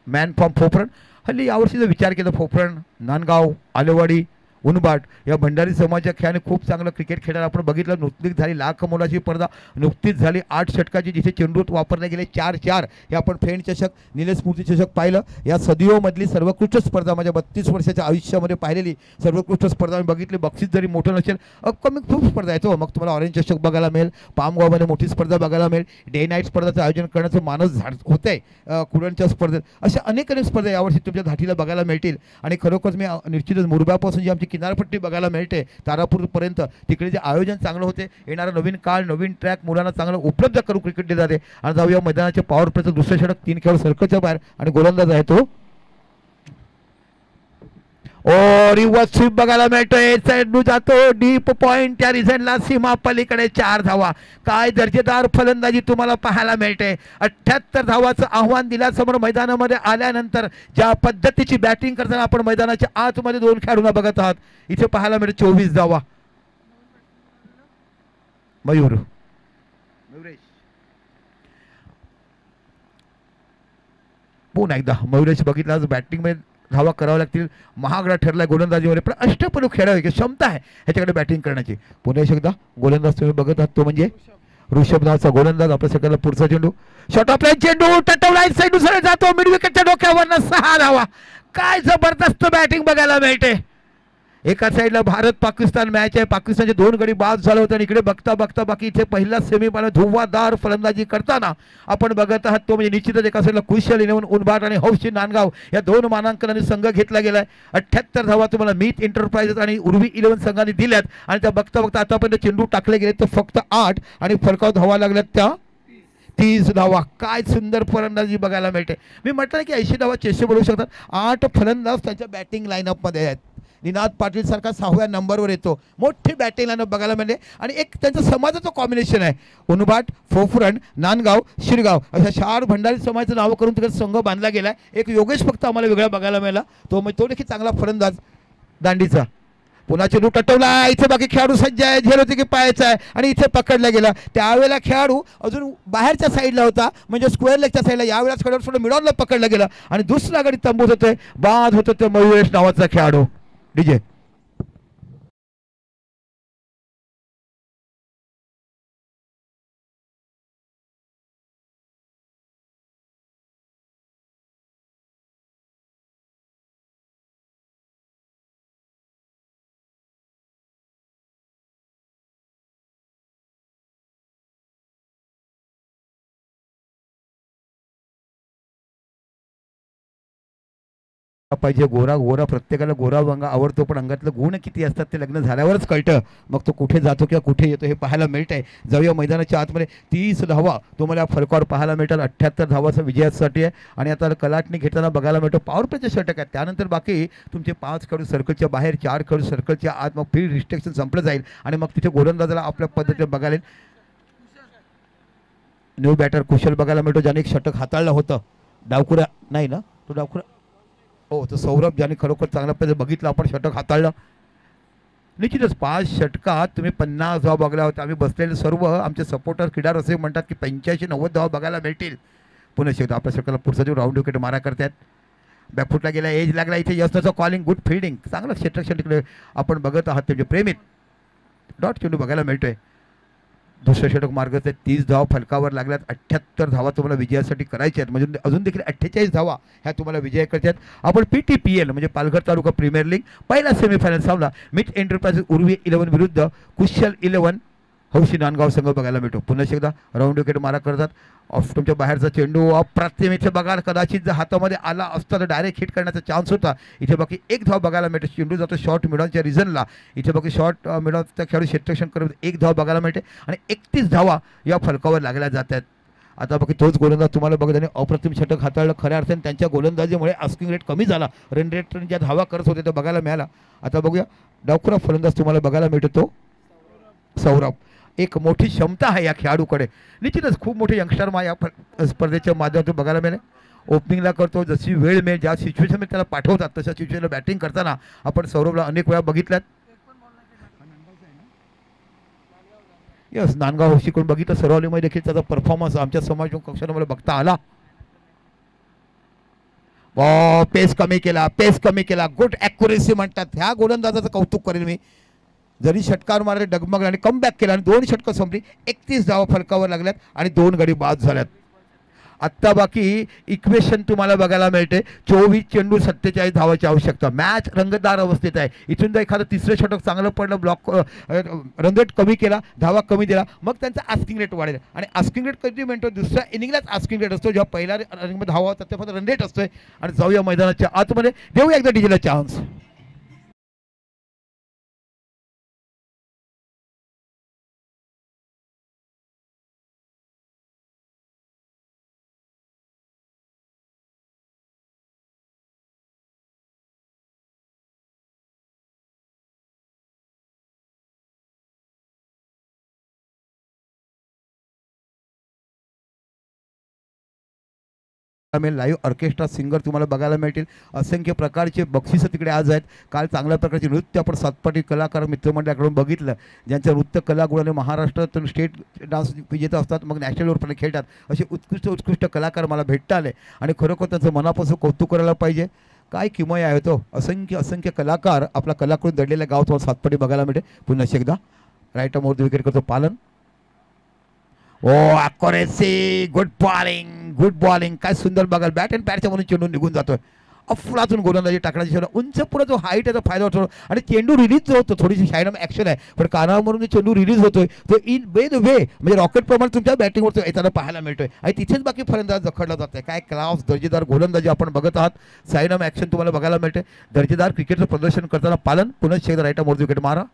मॅन फ्रॉम फोफरण. हल्ली यावर्षी जर विचार केला फोफरण, नांदगाव, आलेवाडी, उनबाट या भंडारी समाजाच्या खेळाने खूप चांगलं क्रिकेट खेळायला आपण बघितलं. नुकतीच झाली लाख मोलाची स्पर्धा, नुकतीच झाली 8 षटकाची, जिथे चेंडूत वापरले गेले 4-4. हे आपण फ्रेंड चषक, निलेश स्मृती चषक पाहिलं. या सदिओमधली सर्वोत्कृष्ट स्पर्धा, माझ्या 32 वर्षाच्या आयुष्यामध्ये पाहिलेली सर्वोत्कृष्ट स्पर्धा मी बघितली. बक्षीस जरी मोठं नसेल, कमी खूप स्पर्धा येतो. मग तुम्हाला ऑरेंज चषक बघायला मिळेल, पामगावमध्ये मोठी स्पर्धा बघायला मिळेल, डे नाईट स्पर्धाचं आयोजन करण्याचं मानस होतंय कुडांच्या स्पर्धेत. अशा अनेक स्पर्धा यावर्षी तुमच्या धाटीला बघायला मिळतील. आणि खरोखरच मी निश्चितच मुरबापासून जी आमची किनारपट्टी बघायला मिळते तारापूरपर्यंत, तिकडे जे आयोजन चांगलं होते, येणारा नवीन काळ, नवीन ट्रॅक मुलांना चांगलं उपलब्ध करून क्रिकेट दिले जाते. आणि जाऊया मैदानाच्या पॉवर प्लेचं दुसरं षटक, 3 खेळाडू सर्कलच्या बाहेर आणि गोलंदाज आहे तो रिवर्स स्वीप बघायला मिळतोय. चेंडू जातो डीप पॉइंट या रिझनला, सीमा पलीकडे 4 धावा. काय दर्जेदार फलंदाजी तुम्हाला पाहायला मिळते. 78 धावाचं आव्हान दिल्यासमोर मैदानामध्ये आल्यानंतर ज्या पद्धतीची बॅटिंग करताना आपण मैदानाच्या आतमध्ये 2 खेळाडूंना बघत आहात. इथे पाहायला मिळते 24 धावा. मयूरेश पुन्हा एकदा मयुरेश बघितला, आज बॅटिंग मध्ये धावा कराव्या लागतील. महागडा ठरलाय गोलंदाजीमध्ये, पण अष्टपैलू खेळावे की क्षमता आहे ह्याच्याकडे बॅटिंग करण्याची. पुन्हा एकदा गोलंदाज तुम्ही बघत आहात तो म्हणजे ऋषभ नावाचा गोलंदाज. आपल्या सगळ्याला पुढचा चेंडू, शॉट ऑफ लाईन चेंडू टटवला, साईड दुसऱ्या जातो, मिड विकेटच्या डोक्यावर 6 धावा. काय जबरदस्त बॅटिंग बघायला मिळते. एका साईडला भारत पाकिस्तान मॅच आहे, पाकिस्तानचे 2 गडी बाद झाले होते आणि इकडे बघता बघता बाकी इथे पहिला सेमीफायनल धुव्वादार फलंदाजी करताना आपण बघत आहात तो म्हणजे निश्चितच एका साईडला कुशल 11 उनबाट आणि हौशी नांदगाव या 2 मानांकनाने संघ घेतला गेलाय. 78 धावा तुम्हाला मीत एंटरप्राइजेस आणि उर्वी 11 संघाने दिल्यात आणि त्या बघता बघता आतापर्यंत चेंडू टाकले गेले तर फक्त 8 आणि फलकाव धावा लागल्यात त्या 30 धावा. काय सुंदर फलंदाजी बघायला मिळते. मी म्हटलं की 80 धावा चेष्टे बोलू शकतात. 8 फलंदाज त्यांच्या बॅटिंग लाईनअपमध्ये आहेत. निनाद पाटील सारखा 6व्या नंबरवर येतो. मोठी बॅटिंग लाईनअप बघायला मिळते आणि एक त्यांचं समाजाचं कॉम्बिनेशन आहे. उनबाट, फोफरण, नांदगाव, शिरगाव अशा 4 भंडारी समाजाचं नाव करून तिकडे संघ बांधला गेला आहे. एक योगेश फक्त आम्हाला वेगळा बघायला मिळाला, तो देखील चांगला फलंदाज दांडीचा. पुन्हा चेंडू टटवला, इथे बाकी खेळाडू सज्ज आहे, झेल होते की पाहायचा आहे आणि इथे पकडला गेला. त्यावेळेला खेळाडू अजून बाहेरच्या साईडला होता, म्हणजे स्क्वेअर लेगच्या साईडला. यावेळेला खेळाडू थोडं मिडॉनला पकडला गेला आणि दुसरा गडी तंबूत होतोय, बाद होतो तो मयुरेश नावाचा खेळाडू. डीजे पाहिजे. गोरा गोरा प्रत्येकाला गोरा रंग आवडतो, पण अंगातलं गुण किती असतात ते लग्न झाल्यावरच कळतं. मग तो कुठे जातो किंवा कुठे येतो हे पाहायला मिळतंय. जाऊया मैदानाच्या आतमध्ये. 30 धावा तुम्हाला फलकावर पाहायला मिळतात. 78 धावाचा विजयासाठी आहे. आणि आता कलाटणी घेताना बघायला मिळतो पॉवर प्लेचे षटक आहेत. त्यानंतर बाकी तुमचे 5 खेळाडू सर्कलच्या बाहेर, 4 खेळाडू सर्कलच्या आत. मग फील्ड रिस्ट्रिक्शन संपलं जाईल आणि मग तिथे गोलंदाजाला आपल्या पद्धतीने बघायला न्यू बॅटर कुशल बघायला मिळतो, ज्याने एक षटक हाताळलं होतं. डावकुरा नाही ना, तो डावकुरा हो, तर सौरभ ज्याने खरोखर चांगल्या पद्धतीने बघितलं आपण षटक हाताळलं. निश्चितच 5 षटकात तुम्ही 50 धावा बघल्या होत्या. आम्ही बसलेले सर्व आमचे सपोर्टर क्रीडार असे म्हणतात की 85-90 धावा बघायला मिळतील. पुन्हा शेवटी आपल्या षटकाला पुढचा जो राऊंड विकेट मारा करतात. बॅकफुटला गेला, एज लागला, इथे यशचं कॉलिंग, गुड फिल्डिंग, चांगलं क्षेत्रक्षण तिकडे आपण बघत आहात. म्हणजे प्रेमित डॉट चेंडू बघायला मिळतोय. दुसरं षटक मार्गच आहे. 30 धावा फलकावर लागल्यात. 78 धावा तुम्हाला विजयासाठी करायच्या आहेत. म्हणजे अजून देखील 48 धावा ह्या तुम्हाला विजय करायच्या आहेत. आपण PTPL म्हणजे पालघर तालुका प्रीमियर लीग पहिला सेमीफायनल सामना मिट एंटरप्राइजेस उर्वी 11 विरुद्ध कुशल 11 हौशी नांदगाव संघ बघायला मिळतो. पुन्हा एकदा राऊंड विकेट मारा करतात. ऑफ तुमच्या बाहेरचा चेंडू अप्रतिम इथे बघा. कदाचित जर हातामध्ये आला असता तर डायरेक्ट हिट करण्याचा चान्स होता. इथे बाकी 1 धाव बघायला मिळते. चेंडू जातो शॉर्ट मिडॉनच्या रिझनला. इथे बाकी शॉर्ट मिडॉनचा खेळाडू क्षेत्ररक्षण करत 1 धाव बघायला मिळते आणि 31 धावा या फलकावर लागल्या जातात. आता बाकी तोच गोलंदाज तुम्हाला बघा, त्याने अप्रतिम षटक हाताळलं. खऱ्या अर्थाने त्यांच्या गोलंदाजीमुळे आस्किंग रेट कमी झाला. रन रेट ज्या धावा करत होते ते बघायला मिळाला. आता बघूया डावखुरा फलंदाज तुम्हाला बघायला मिळतो तो सौरभ. एक मोठी क्षमता आहे या खेळाडूकडे. निश्चितच खूप मोठे यंगस्टर या स्पर्धेच्या माध्यमातून बघायला मिळेल. ओपनिंगला करतो, जशी वेळ मिळेल ज्या सिच्युएशनमध्ये त्याला पाठवतात तशा सिच्युएशनला बॅटिंग करताना आपण सौरभला अनेक वेळा बघितल्यात. यस, नांदगाव हौशीकडून बघितलं. सरवलीमध्ये देखील त्याचा परफॉर्मन्स आमच्या समाज कक्षाने मला बघता आला. पेस कमी केला. गुड ॲक्युरेसी म्हणतात. ह्या गोलंदाजाचं कौतुक करेन मी. जरी षटकार मारले डगमगले आणि कमबॅक केला आणि 2 षटकं संपली. 31 धावा फलकावर लागल्यात आणि 2 गडी बाद झाल्यात. आत्ता बाकी इक्वेशन तुम्हाला बघायला मिळते. 24 चेंडू 47 धावाची आवश्यकता. मॅच रंगतदार अवस्थेत आहे. इथून जर एखादं तिसरं षटक चांगलं पडलं, ब्लॉक रन रेट कमी केला, धावा कमी दिला, मग त्यांचा आस्किंग रेट वाढेल. आणि आस्किंग रेट कधी म्हणतो, दुसऱ्या इनिंगलाच आस्किंग रेट असतो. जेव्हा पहिल्या इनिंगमध्ये धावा होतात तेव्हा रन रेट असतोय. आणि जाऊया मैदानाच्या आतमध्ये, देऊया एकदा डीजेला चान्स. लाईव्ह ऑर्केस्ट्रा सिंगर तुम्हाला बघायला मिळतील. असंख्य प्रकारचे बक्षिसं तिकडे आज आहेत. काल चांगल्या प्रकारचे नृत्य आपण सातपाटी कलाकार मित्रमंडळाकडून बघितलं, ज्यांच्या नृत्य कलागुणाने महाराष्ट्रातून स्टेट डान्स विजेता असतात, मग नॅशनलवर पण खेळतात. असे उत्कृष्ट कलाकार मला भेटता आले आणि खरोखर त्यांचं मनापासून कौतुक करायला पाहिजे. काय किमया आहे तो. असंख्य कलाकार आपला कलाकडून दडलेल्या गाव तुम्हाला सातपाटी बघायला मिळते. पुन्हा एकदा राईट मोर विकेट करतो पालन. अॅक्युरेसी, गुड बॉलिंग, काय सुंदर बघाल. बॅट अँड पॅडच्या म्हणून चेंडू निघून जातोय. अफलातून गोलंदाजी टाकण्याची शोधा. उंच पुढे जो हाईट आहे तो फायदा होतो आणि चेंडू रिलीज जो होतो, थोडीशी शायनम ॲक्शन आहे, पण कानावरून चेंडू रिलीज होतोय तो इन वे म्हणजे रॉकेट प्रमाणे तुमच्या बॅटिंगवर येताना पाहायला मिळतोय. आणि तिथेच बाकी फलंदाज जखडला जात आहे. काय क्लास, दर्जेदार गोलंदाजी आपण बघत आहात. शायनम ॲक्शन तुम्हाला बघायला मिळते. दर्जेदार क्रिकेटचं प्रदर्शन करताना पालन. पुन्हा एकदा राईट मोर विकेट मारा.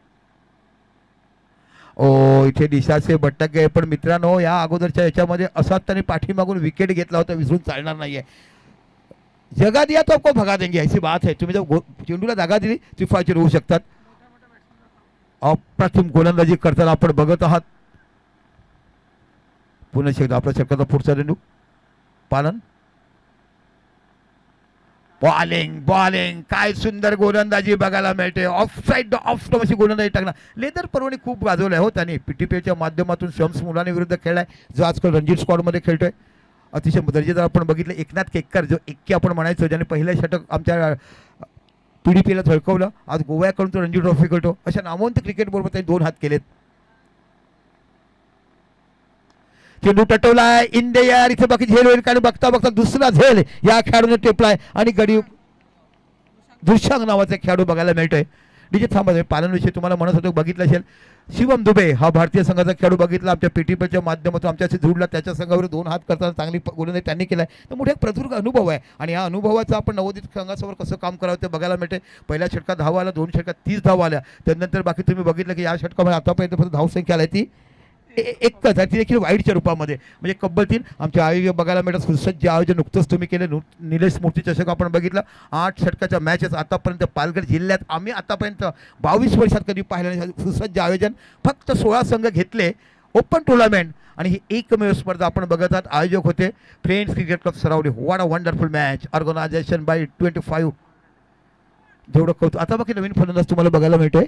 इथे दिशाचे भटक आहे. पण मित्रांनो, या अगोदरच्या याच्यामध्ये असाच त्याने पाठीमागून विकेट घेतला होता, विसरून चालणार नाहीये. जगा दिया तो आपको भगा देंगे, ऐसी बात है. तुम्ही जर चेंडूला जागा दिली त्रिफळाचे होऊ शकतात. अप्रतिम गोलंदाजी करताना आपण बघत आहात. पुन्हा एकदा आपल्या षटकाचा पुढचा चेंडू पालन. बॉलिंग, काय सुंदर गोलंदाजी बघायला मिळते. ऑफ अशी गोलंदाजी टाकणार. लेदर पर्वणी खूप गाजवलं आहे हो त्यांनी. PTPच्या माध्यमातून शम्स मुलाने विरुद्ध खेळलाय, जो आजकाल रणजी स्क्वॉडमध्ये खेळतोय. अतिशय दर्जेदार आपण बघितलं. एकनाथ केतकर, जो एक्के आपण म्हणायचो, ज्याने पहिलं षटक आमच्या PDPला झळकवलं, आज गोव्याकडून तो रणजी ट्रॉफी खेळतो. अशा नामवंत क्रिकेट बरोबर त्यांनी 2 हात केलेत. चेंडू टटवलाय इन द एअर. इथे बाकी झेल होईल कारण बघता दुसरा झेल या खेळाडूने टेपलाय आणि गडी दुशांग नावाचा खेळाडू बघायला मिळतोय. डीजे थांबा पालनविषयी तुम्हाला म्हणत होतो बघितलं असेल शिवम दुबे हा भारतीय संघाचा खेळाडू बघितला आमच्या पीटीपीच्या माध्यमातून आमच्याशी जोडला त्याच्या संघावर 2 हात करताना चांगली गोलंदाजी त्यांनी केलाय तर मोठा एक प्रदीर्घ अनुभव आहे आणि या अनुभवाचा आपण नवोदित संघासमोर कसं काम करावं ते बघायला मिळते पहिल्या षटकात धावा आल्या 2 षटकात 30 धावा आल्या त्यानंतर बाकी तुम्ही बघितलं की या षटकामध्ये आतापर्यंत फक्त धावसंख्या आली ती एकच आहे ती देखील वाईटच्या रूपामध्ये म्हणजे कब्बल 3 आमचे आयोजक बघायला मिळतात सुसज्ज आयोजन नुकतंच तुम्ही केले निलेश मूर्ती चषक आपण बघितलं 8 षटकाच्या मॅचेस आतापर्यंत पालघर जिल्ह्यात आम्ही आतापर्यंत 22 वर्षात कधी पाहिलं नाही सुसज्ज आयोजन फक्त 16 संघ घेतले ओपन टुर्नामेंट आणि ही एकमेव स्पर्धा आपण बघत आहात आयोजक होते friends cricket club Saravali what a wonderful match organisation by 25 जेवढं कौतुक आता बाकी नवीन फलंदाज तुम्हाला बघायला मिळतोय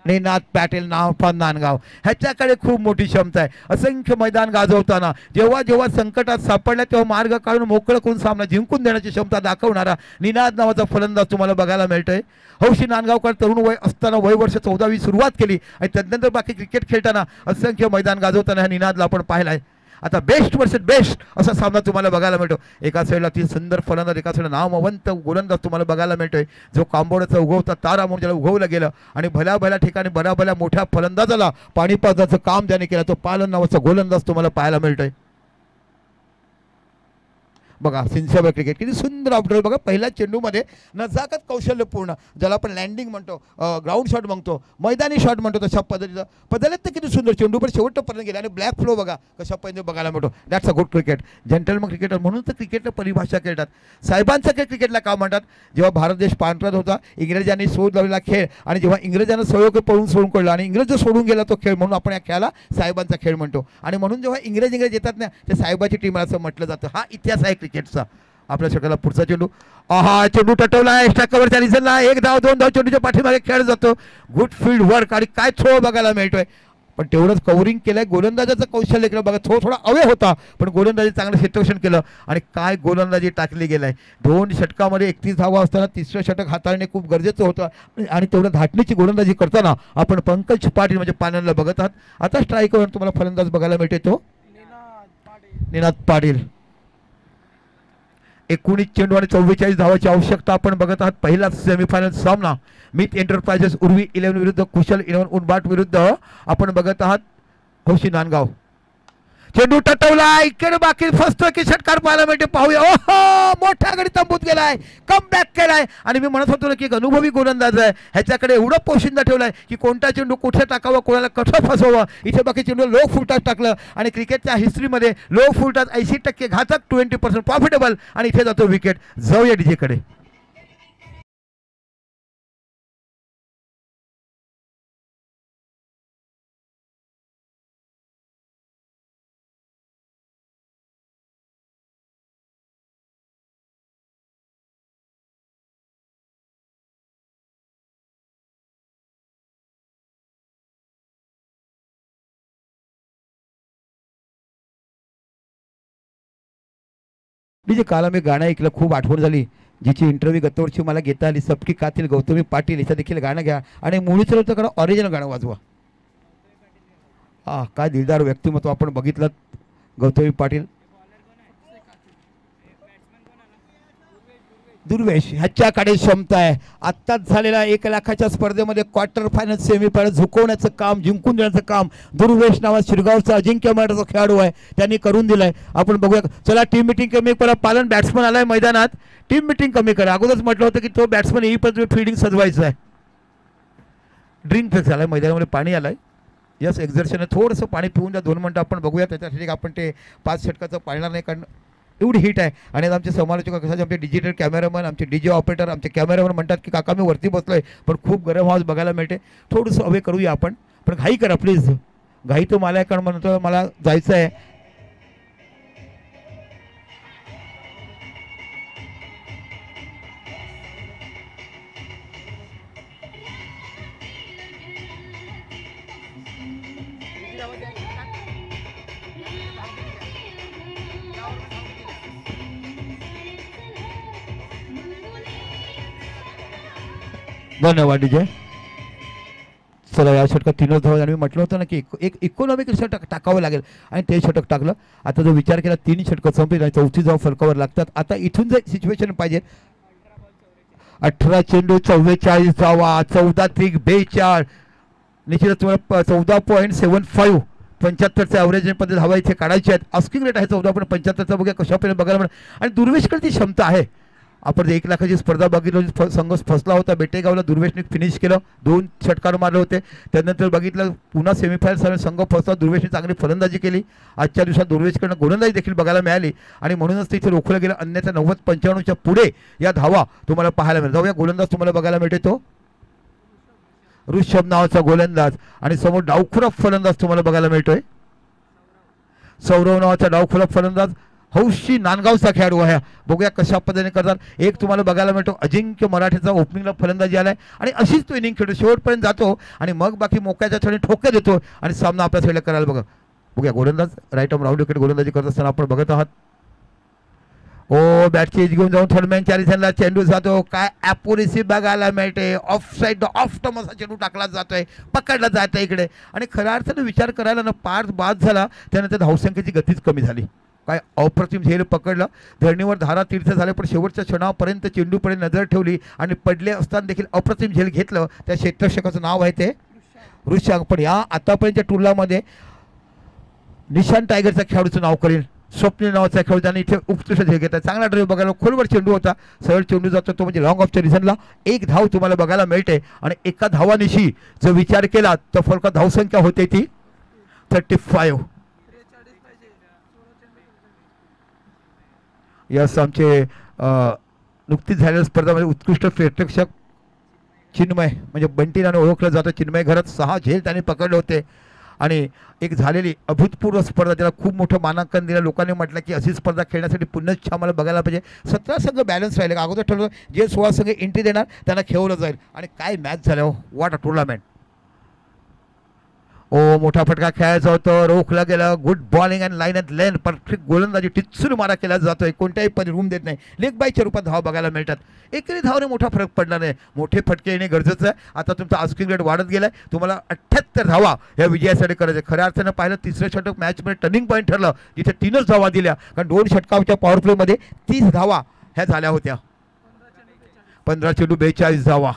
निनाद पॅटेल नावफा नांदगाव ह्याच्याकडे खूप मोठी क्षमता आहे असंख्य मैदान गाजवताना जेव्हा जेव्हा संकटात सापडल्या तेव्हा मार्ग काढून मोकळं करून सामना जिंकून देण्याची क्षमता दाखवणारा निनाद नावाचा फलंदाज तुम्हाला बघायला मिळतोय हौशी नांदगावकर तरुण वय असताना वय वर्ष 14वी सुरुवात केली आणि त्यानंतर बाकी क्रिकेट खेळताना असंख्य मैदान गाजवताना ह्या निनादला आपण पाहिलाय आता बेस्ट वर्सेस बेस्ट असा सामना तुम्हाला बघायला मिळतो एका साईडला 3 सुंदर फलंदाज एका साईडला नामवंत गोलंदाज तुम्हाला बघायला मिळतोय जो कांबोड्याचा उगवता तारा म्हणून ज्याला उगवलं गेलं आणि भल्या भल्या ठिकाणी भल्या मोठ्या फलंदाजाला पाणी पाजण्याचं काम ज्याने केलं तो पालन नावाचा गोलंदाज तुम्हाला पाहायला मिळतोय बघा सिन्सिअर क्रिकेट किती सुंदर आउटडोर बघा पहिल्या चेंडूमध्ये नजाकत कौशल्यपूर्ण ज्याला आपण लँडिंग म्हणतो ग्राउंड शॉट म्हणतो मैदानी शॉट म्हणतो तशा पद्धतीचं पद्धतीत तर किती सुंदर चेंडू पण शेवटपर्यंत गेला आणि ब्लॅक फ्लो बघा कशा पद्धतीने बघायला मिळतो that's a good cricket gentleman cricketer म्हणून तर क्रिकेटला परिभाषा करतात साहेबांचा खेळ क्रिकेटला का म्हणतात जेव्हा भारत देश पांढरात होता इंग्रजांनी शोध लावलेला खेळ आणि जेव्हा इंग्रजांना सहयोग पळून सोडून पडला आणि इंग्रज सोडून गेला तो खेळ म्हणून आपण या खेळाला साहेबांचा खेळ म्हणतो आणि म्हणून जेव्हा इंग्रज येतात ना ते साहेबाची टीम असं म्हटलं जातं हा इतिहास आहे क्रिकेटचा आपल्या षटकाला पुढचा चेंडू चेंडू टटवला एक्स्ट्रा कव्हरच्या रिझनला 1 धाव 2 धाव चेंडूच्या पाठीमागे खेळ जातो गुड फील्ड वर्क आणि काय थ्रो बघायला मिळतोय पण तेवढंच कव्हरिंग केलंय गोलंदाजाचं कौशल्य केलं बघा थोडा अवे होता पण गोलंदाजी चांगलं क्षेत्ररक्षण केलं आणि काय गोलंदाजी टाकली गेलाय 2 षटकामध्ये 31 धावा असताना 3रं षटक हाताळणे खूप गरजेचं होतं आणि तेवढं धाटणीची गोलंदाजी करताना आपण पंकज पाटील म्हणजे पाण्याला बघत आहात आता स्ट्राईकवर तुम्हाला फलंदाज बघायला मिळते तो निनाद पाटील 19 चेंडू आणि 44 धावाची आवश्यकता आपण बघत आहात पहिला सेमीफायनल सामना मित एंटरप्राइजेस उर्वी 11 विरुद्ध कुशल 11 उनबाट विरुद्ध आपण बघत आहात हौशी नांदगाव चेंडू टटवला इकडे बाकी फर्स्ट की षटकार पाहायला मिळते पाहूया ओहो मोठ्या गडी तंबूत गेलाय कम बॅक केलाय आणि मी म्हणत होतो ना की एक अनुभवी गोलंदाज आहे ह्याच्याकडे एवढं पोशिंदा ठेवलाय की कोणता चेंडू कुठे टाकावा कोणाला कसं फसवावं इथे बाकी चेंडू लो फुलटॉस टाकलं आणि क्रिकेटच्या हिस्ट्रीमध्ये लो फुलटॉस 80% घातक 20% प्रॉफिटेबल आणि इथे जातो विकेट जाऊया डीजेकडे जे काल मी गाणं ऐकलं खूप आठवण झाली जिची इंटरव्ह्यू गतवर्षी मला घेता आली सबकी कातील गौतमी पाटील हिचं देखील गाणं घ्या आणि मुळीचं होतं कारण ऑरिजिनल गाणं वाजवा काय दिलदार व्यक्तिमत्व आपण बघितलं गौतमी पाटील दुर्वेश ह्याच्याकडे क्षमता आहे आत्ताच झालेल्या 1 लाखाच्या स्पर्धेमध्ये क्वार्टर फायनल सेमीफायनल झुकवण्याचं काम जिंकून देण्याचं काम दुर्वेश नावाचा शिरगावचा अजिंक्य मराठाचा खेळाडू आहे त्यांनी करून दिलंय आपण बघूया चला टीम मिटिंग कमी करा पालन बॅट्समन आलाय मैदानात टीम मिटिंग कमी करा अगोदरच म्हटलं होतं की तो बॅट्समन येईपर्यंत फिल्डिंग सजवायचं आहे ड्रिंक फेक्स आलाय मैदानामध्ये पाणी आलंय यस एक्झर्शन थोडंसं पाणी पिऊन द्या 2 मिनिटं आपण बघूया त्याच्यासाठी आपण ते 5 षटकाचं पाळणार नाही कारण एवढी हिट आहे आणि आमचे समालोचक कसं आमचे डिजिटल कॅमेरामन आमचे डीजे ऑपरेटर आमचे कॅमेरामन म्हणतात की काका मी वरती बसलोय पण खूप गरम हाऊस बघायला मिळते थोडंसं अवे करूया आपण पण घाई करा प्लीज घाई तो मला कारण म्हणतो मला जायचं आहे धन्यवाद डीजे चला या षटकात 3 धावा आणि मी म्हटलं होतं ना की एक इकॉनॉमिक षटक टाकावं लागेल आणि ते षटक टाकलं आता जो विचार केला 3 षटकं संपली आणि 4थी धाव फलकावर लागतात आता इथून जर सिच्युएशन पाहिजे 18 चेंडू 44 धावा, 14 त्रिक 42. निश्चितच तुम्हाला 14.75 75चा ॲव्हरेज मध्ये धावा इथे काढायची आहेत. आस्किंग रेट आहे 14.75चा. बघूया कशा प्रकारे बघायला मिळेल. आणि दुर्वेशकडे ती क्षमता आहे. आपण 1 लाखाची स्पर्धा बघितली, संघ फसला होता बेटेगावला, दुर्वेशने फिनिश केलं, 2 षटकार मारले होते. त्यानंतर बघितलं पुन्हा सेमीफायनल संघ फसला, दुर्वेशने चांगली फलंदाजी केली. आजच्या दिवसात दुर्वेशकडनं गोलंदाजी देखील बघायला मिळाली आणि म्हणूनच तिथे रोखलं गेलं. अन्यथा 90-95च्या पुढे या धावा तुम्हाला पाहायला मिळेल. जाऊया गोलंदाज तुम्हाला बघायला मिळते तो ऋषभ नावाचा गोलंदाज आणि समोर डावखुरा फलंदाज तुम्हाला बघायला मिळतोय सौरव नावाचा डावखुरा फलंदाज. हौशी नांदगावचा खेळाडू आहे. बघूया कशा पद्धतीने करतात. एक तुम्हाला बघायला मिळतो अजिंक्य मराठेचा ओपनिंगला फलंदाजी आलाय आणि अशीच तो इनिंग खेळतो, शेवटपर्यंत जातो आणि मग बाकी मोक्याच्या क्षणी ठोके देतो आणि सामना आपल्या साईडला करायला बघा. बघूया गोलंदाज राईट आर्म राऊंड विकेट गोलंदाजी करत असताना आपण बघत आहात. ओ बॅटची घेऊन जाऊन थर्डमॅन चारिसनला चेंडू जातो. काय ॲपोरिसी बघायला मिळते. ऑफ साईड ऑफ टर्म असा चेंडू टाकला जातोय, पकडला जात आहे इकडे. आणि खऱ्या अर्थानं विचार करायला ना पार बाद झाला. त्यानंतर धावसंख्येची गतीच कमी झाली. काय अप्रतिम झेल पकडलं. धरणीवर धारा तीर्थ झाले पण शेवटच्या क्षणापर्यंत चेंडूपर्यंत नजर ठेवली आणि पडले असताना देखील अप्रतिम झेल घेतलं. त्या क्षेत्ररक्षकाचं नाव आहे ते ऋषांक. पण या आतापर्यंतच्या टुर्नामध्ये निशान टायगरच्या खेळाडूचं नाव करेल स्वप्नील नावाचा खेळाडू, त्याने इथे उत्कृष्ट झेल घेतला. चांगला ड्राईव्ह बघायला, खोलवर चेंडू होता, सरळ चेंडू जातो तो म्हणजे लॉंग ऑफच्या रिझनला. 1 धाव तुम्हाला बघायला मिळते आणि एका धावानिशी जर विचार केला तर फलका धावसंख्या होते ती 35. यस आमचे नुकतीच झालेल्या स्पर्धामध्ये उत्कृष्ट प्रेक्षक चिन्मय म्हणजे बंटी नावाने ओळखलं जातं. चिन्मय घरात 6 झेल त्याने पकडले होते आणि एक झालेली अभूतपूर्व स्पर्धा त्याला खूप मोठं मानांकन दिलं. लोकांनी म्हटलं की अशी स्पर्धा खेळण्यासाठी पुन्हा आम्हाला बघायला पाहिजे. 17 संघ बॅलन्स राहिले. अगोदर ठरवलं जे 16 संघ एंट्री देणार त्यांना खेळवलं जाईल आणि काय मॅच झाल्या हो, व्हॉट अ टुर्नामेंट. ओ मोठा फटका खेळायचा होतं, रोखला गेलं. Good bowling and line and lane, perfect गोलंदाजी, टिच्चूर मारा केला जातोय, कोणत्याही पण रूम देत नाही. लेग बायच्या रूपात धाव बघायला मिळतात. एकही धावने मोठा फरक पडला नाही. मोठे फटके येणे गरजेचं आहे. आता तुमचा आस्किंग रेट वाढत गेलाय. तुम्हाला 78 धावा या विजयासाठी करायचं. खऱ्या अर्थानं पाहिलं तिसरं षटक मॅचमध्ये टर्निंग पॉईंट ठरलं, जिथे 3च धावा दिल्या. कारण 2 षटकांच्या पॉवर प्लेमध्ये 30 धावा ह्या झाल्या होत्या. 15 चेंडू 42 धावा.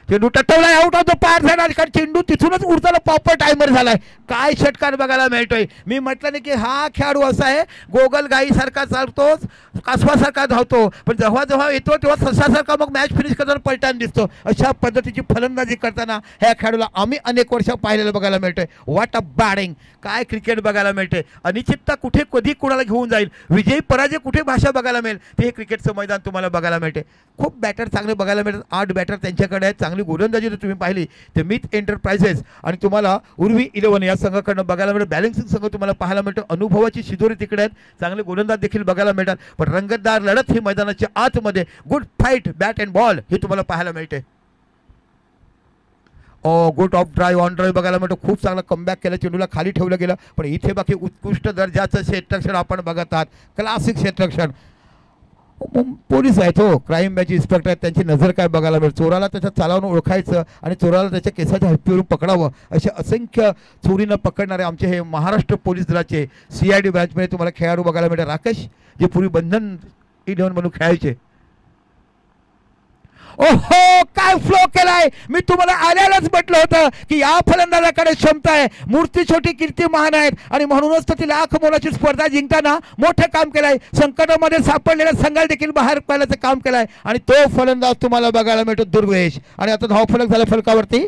चेंडू टटवलाय, आउट ऑफ द पार झाला. कारण चेंडू तिथूनच उडताना पॉपर टायमर झालाय. काय षटकार बघायला मिळतोय. मी म्हटलं नाही की हा खेळाडू असा आहे गोगल गाईसारखा चालतोच, कासवासारखा धावतो, पण जेव्हा जेव्हा येतो तेव्हा ससासारखा मग मॅच फिनिश करताना पलटान दिसतो. अशा पद्धतीची फलंदाजी करताना ह्या खेळाडूला आम्ही अनेक वर्ष पाहिलेलं बघायला मिळतंय. What a batting. काय क्रिकेट बघायला मिळते. अनिश्चितता कुठे कधी कुणाला घेऊन जाईल, विजयी पराजय कुठे भाषा बघायला मिळेल, ते हे क्रिकेटचं मैदान तुम्हाला बघायला मिळते. खूप बॅटर चांगले बघायला मिळतात. 8 बॅटर त्यांच्याकडे आहेत. चांगली गोलंदाजी जर तुम्ही पाहिली तर मिथ एंटरप्राइजेस आणि तुम्हाला उर्वी 11 या संघाकडनं बघायला मिळतं. बॅलन्सिंग संघ तुम्हाला पाहायला मिळतो. अनुभवाची शिदोरी तिकडे आहेत. चांगले गोलंदाज देखील बघायला मिळतात. पण रंगतदार लढत ही मैदानाच्या आतमध्ये good fight bat and ball हे तुम्हाला पाहायला मिळते. Good of drive on drive बघायला मिळतो. खूप चांगला कमबॅक केला, चेंडूला खाली ठेवलं गेलं. पण इथे बाकी उत्कृष्ट दर्जाचं क्षेत्ररक्षण आपण बघत आहात. क्लासिक क्षेत्ररक्षण. पोलीस आहेत हो, क्राईम ब्रँच इन्स्पेक्टर आहेत. त्यांची नजर काय बघायला मिळेल. चोराला त्याच्या चालावून ओळखायचं आणि चोराला त्याच्या केसाच्या हत्तीवरून पकडावं. असे असंख्य चोरीनं पकडणारे आमचे हे महाराष्ट्र पोलीस दलाचे CID ब्रँचमध्ये तुम्हाला खेळाडू बघायला मिळतात. राकेश जे पूर्वी बंधन 11 म्हणून खेळायचे. ओहो काय फ्लो केलाय. मी तुम्हाला आल्यालाच म्हटलं होतं की या फलंदाजाकडे क्षमता आहे. मूर्ती छोटी कीर्ती महान आहेत आणि म्हणूनच तर ती लाख मोलाची स्पर्धा जिंकताना मोठं काम केलंय. संकटामध्ये सापडलेल्या संघाला देखील बाहेर पाडण्याचं काम केलंय आणि तो फलंदाज तुम्हाला बघायला मिळतो दुर्वेश. आणि आता धावफलक झाला फलकावरती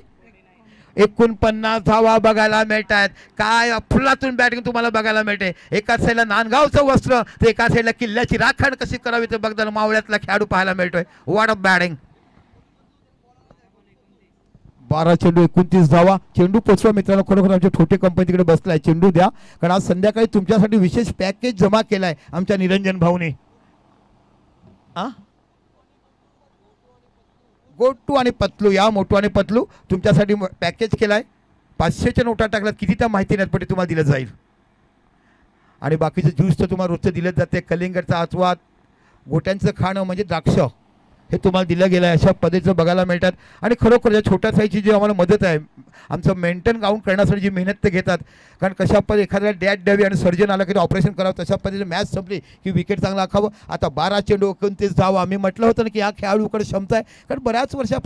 49 धावा बघायला मिळत आहेत. काय अफलातून बॅटिंग तुम्हाला बघायला मिळते. एका साईडला नांदगावचं वस्त्र तर एका साईडला किल्ल्याची राखण कशी करावी ते बघताना मावळ्यातला खेळाडू पाहायला मिळतोय. What a batting. 12 चेंडू 29 धावा. चेंडू पोचवा मित्रांनो. खरोखर आमच्या छोटे कंपनी तिकडे बसलाय. चेंडू द्या कारण आज संध्याकाळी तुमच्यासाठी विशेष पॅकेज जमा केलाय आमच्या निरंजन भाऊने. गोटू आणि पतलू या मोटू आणि पतलू तुमच्यासाठी पॅकेज केलाय. 500च्या नोटा टाकल्यात. किती त्या माहिती नाही पण तुम्हाला दिलं जाईल. आणि बाकीचं ज्यूस तर तुम्हाला रोजचं दिलं जाते. कलिंगडचा आस्वाद, गोट्यांचं खाणं म्हणजे द्राक्ष हे तुम्हाला दिलं गेलं आहे अशा पद्धतीचं बघायला मिळतात. आणि खरोखर या छोट्या साईजची जी आम्हाला मदत आहे आमचं मेंटेन ग्राउंड करण्यासाठी जी मेहनत ते घेतात, कारण कशा पद्धती एखाद्याला डॅट द्यावी आणि सर्जन आला की ऑपरेशन करावं, तशा पद्धतीने मॅच संपली की विकेट चांगला आखावं. आता 12 चेंडू 29 धावा. आम्ही म्हटलं होतं ना की या खेळाडूकडे क्षमता आहे, कारण बऱ्याच वर्षा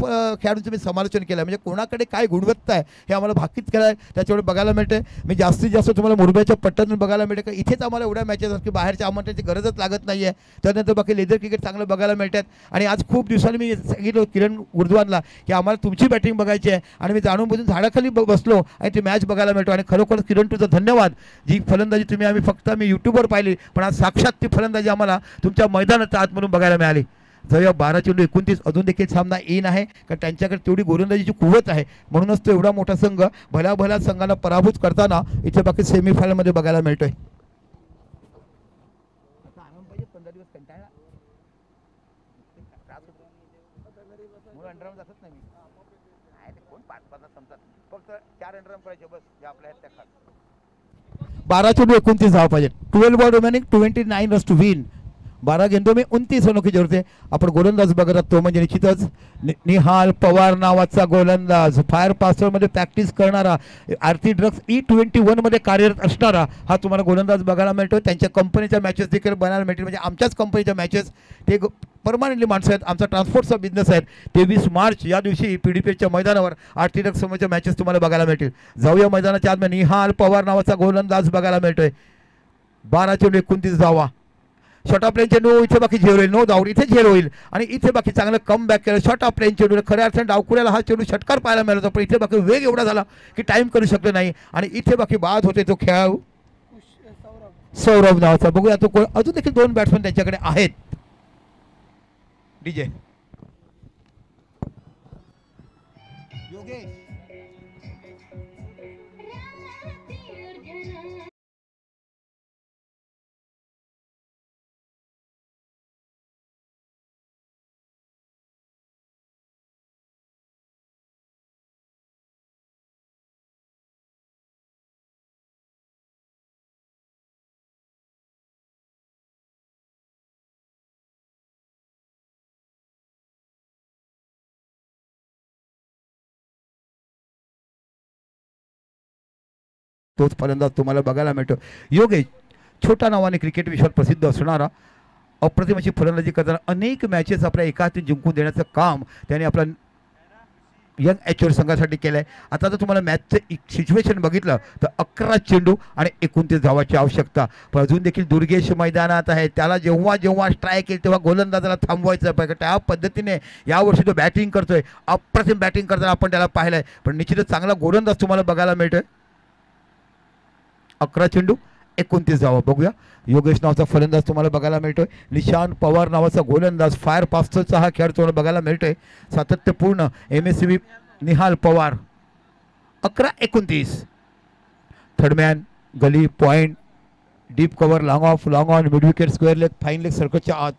खेळाडूंचं मी समालोचन केलं आहे, म्हणजे कोणाकडे काय गुणवत्ता आहे हे आम्हाला भाकीत केलं आहे. त्याच्यामुळे बघायला मिळते मी जास्तीत जास्त तुम्हाला मुरब्याच्या पट्ट्यातून बघायला मिळते, की इथेच आम्हाला एवढ्या मॅचेस असतात की बाहेरच्या आमंत्रणाची गरजच लागत नाही आहे. त्यानंतर बाकी लेदर क्रिकेट चांगलं बघायला मिळतात. आणि आज खूप दिवसांनी मी सांगितलं किरण गुरद्वानला की आम्हाला तुमची बॅटिंग बघायची आहे, आणि मी जाणून बुजून झाडाखाली बसलो आणि ती मॅच बघायला मिळतो. आणि खरोखर किरण तुझं धन्यवाद. जी फलंदाजी तुम्ही आम्ही फक्त मी यूट्यूबवर पाहिली, पण आज साक्षात ती फलंदाजी आम्हाला तुमच्या मैदानात आत म्हणून बघायला मिळाली. जाऊया 12 चेंडू 29 अजून देखील सामना येईन आहे, कारण त्यांच्याकडे तेवढी गोलंदाजीची कुवत आहे, म्हणूनच तो एवढा मोठा संघ भल्या संघाला पराभूत करताना इथे बाकी सेमीफायनलमध्ये बघायला मिळतोय. फक्त 4 रन करायचे बस, जे आपल्या आहेत त्या खाली. 12 चेंडू 29 धावा पाहिजे. 12 ball remaining 29 runs to win. 12 गेंदों में 29 रनों की जरूरत आहे. आपण गोलंदाज बघत तो म्हणजे निश्चितच निहाल पवार नावाचा गोलंदाज, फायर पास्टरमध्ये प्रॅक्टिस करणारा, आरती ड्रग्स E21 मध्ये कार्यरत असणारा हा तुम्हाला गोलंदाज बघायला मिळतो. त्यांच्या कंपनीच्या मॅचेस देखील बघायला मिळतील, म्हणजे आमच्याच कंपनीच्या मॅचेस ते परमानंटली माणसं आहेत. आमचा ट्रान्सपोर्टचा बिझनेस आहे. 23 मार्च या दिवशी PDPच्या मैदानावर आरती ड्रग्स समोरच्या मॅचेस तुम्हाला बघायला मिळतील. जाऊया मैदानाच्या आतमध्ये निहाल पवार नावाचा गोलंदाज बघायला मिळतोय. 12 चेंडू 29 धावा. शॉर्ट ऑफ प्लेन चेंडू इथे बाकी झेल होईल, नो डाऊट इथे झेल होईल. आणि इथे बाकी चांगलं कम बॅक केलं. शॉर्ट ऑफ प्लेन चेंडू खऱ्या अर्थाने डावकुऱ्याला हा चेंडू षटकार पाहायला मिळत होता, पण इथे बाकी वेग एवढा झाला की टाइम करू शकले नाही. आणि इथे बाकी बाद होते तो खेळाडू सौरभ नावाचा. बघूया तो कोण. अजून देखील 2 बॅट्समन त्यांच्याकडे आहेत. डीजे तोच फलंदाज तुम्हाला बघायला मिळतो. योगेश छोटा नावाने क्रिकेट विश्वात प्रसिद्ध असणारा, अप्रतिम अशी फलंदाजी करताना अनेक मॅचेस आपल्या एका हाती जिंकून देण्याचं काम त्याने आपल्या यंग एचओर संघासाठी केलं आहे. आता जर तुम्हाला मॅचचं सिच्युएशन बघितलं तर 11 चेंडू आणि 29 धावाची आवश्यकता. पण अजून देखील दुर्गेश मैदानात आहे. त्याला जेव्हा जेव्हा स्ट्राईक येईल तेव्हा गोलंदाजाला थांबवायचं पाहिजे. त्या पद्धतीने यावर्षी तो बॅटिंग करतोय. अप्रतिम बॅटिंग करताना आपण त्याला पाहिलं आहे, पण निश्चितच चांगला गोलंदाज तुम्हाला बघायला मिळतोय. 11 चेंडू 29 धावा. बघूया योगेश नावाचा फलंदाज तुम्हाला बघायला मिळतोय. निशांत पवार नावाचा गोलंदाज, फायर पास्टरचा हा खेळ तुम्हाला बघायला मिळतोय. सातत्यपूर्ण MSCB Nihal Pawar. 11-29. Third man gully point deep cover long off long on mid wicket square leg fine leg सर्कलच्या आत.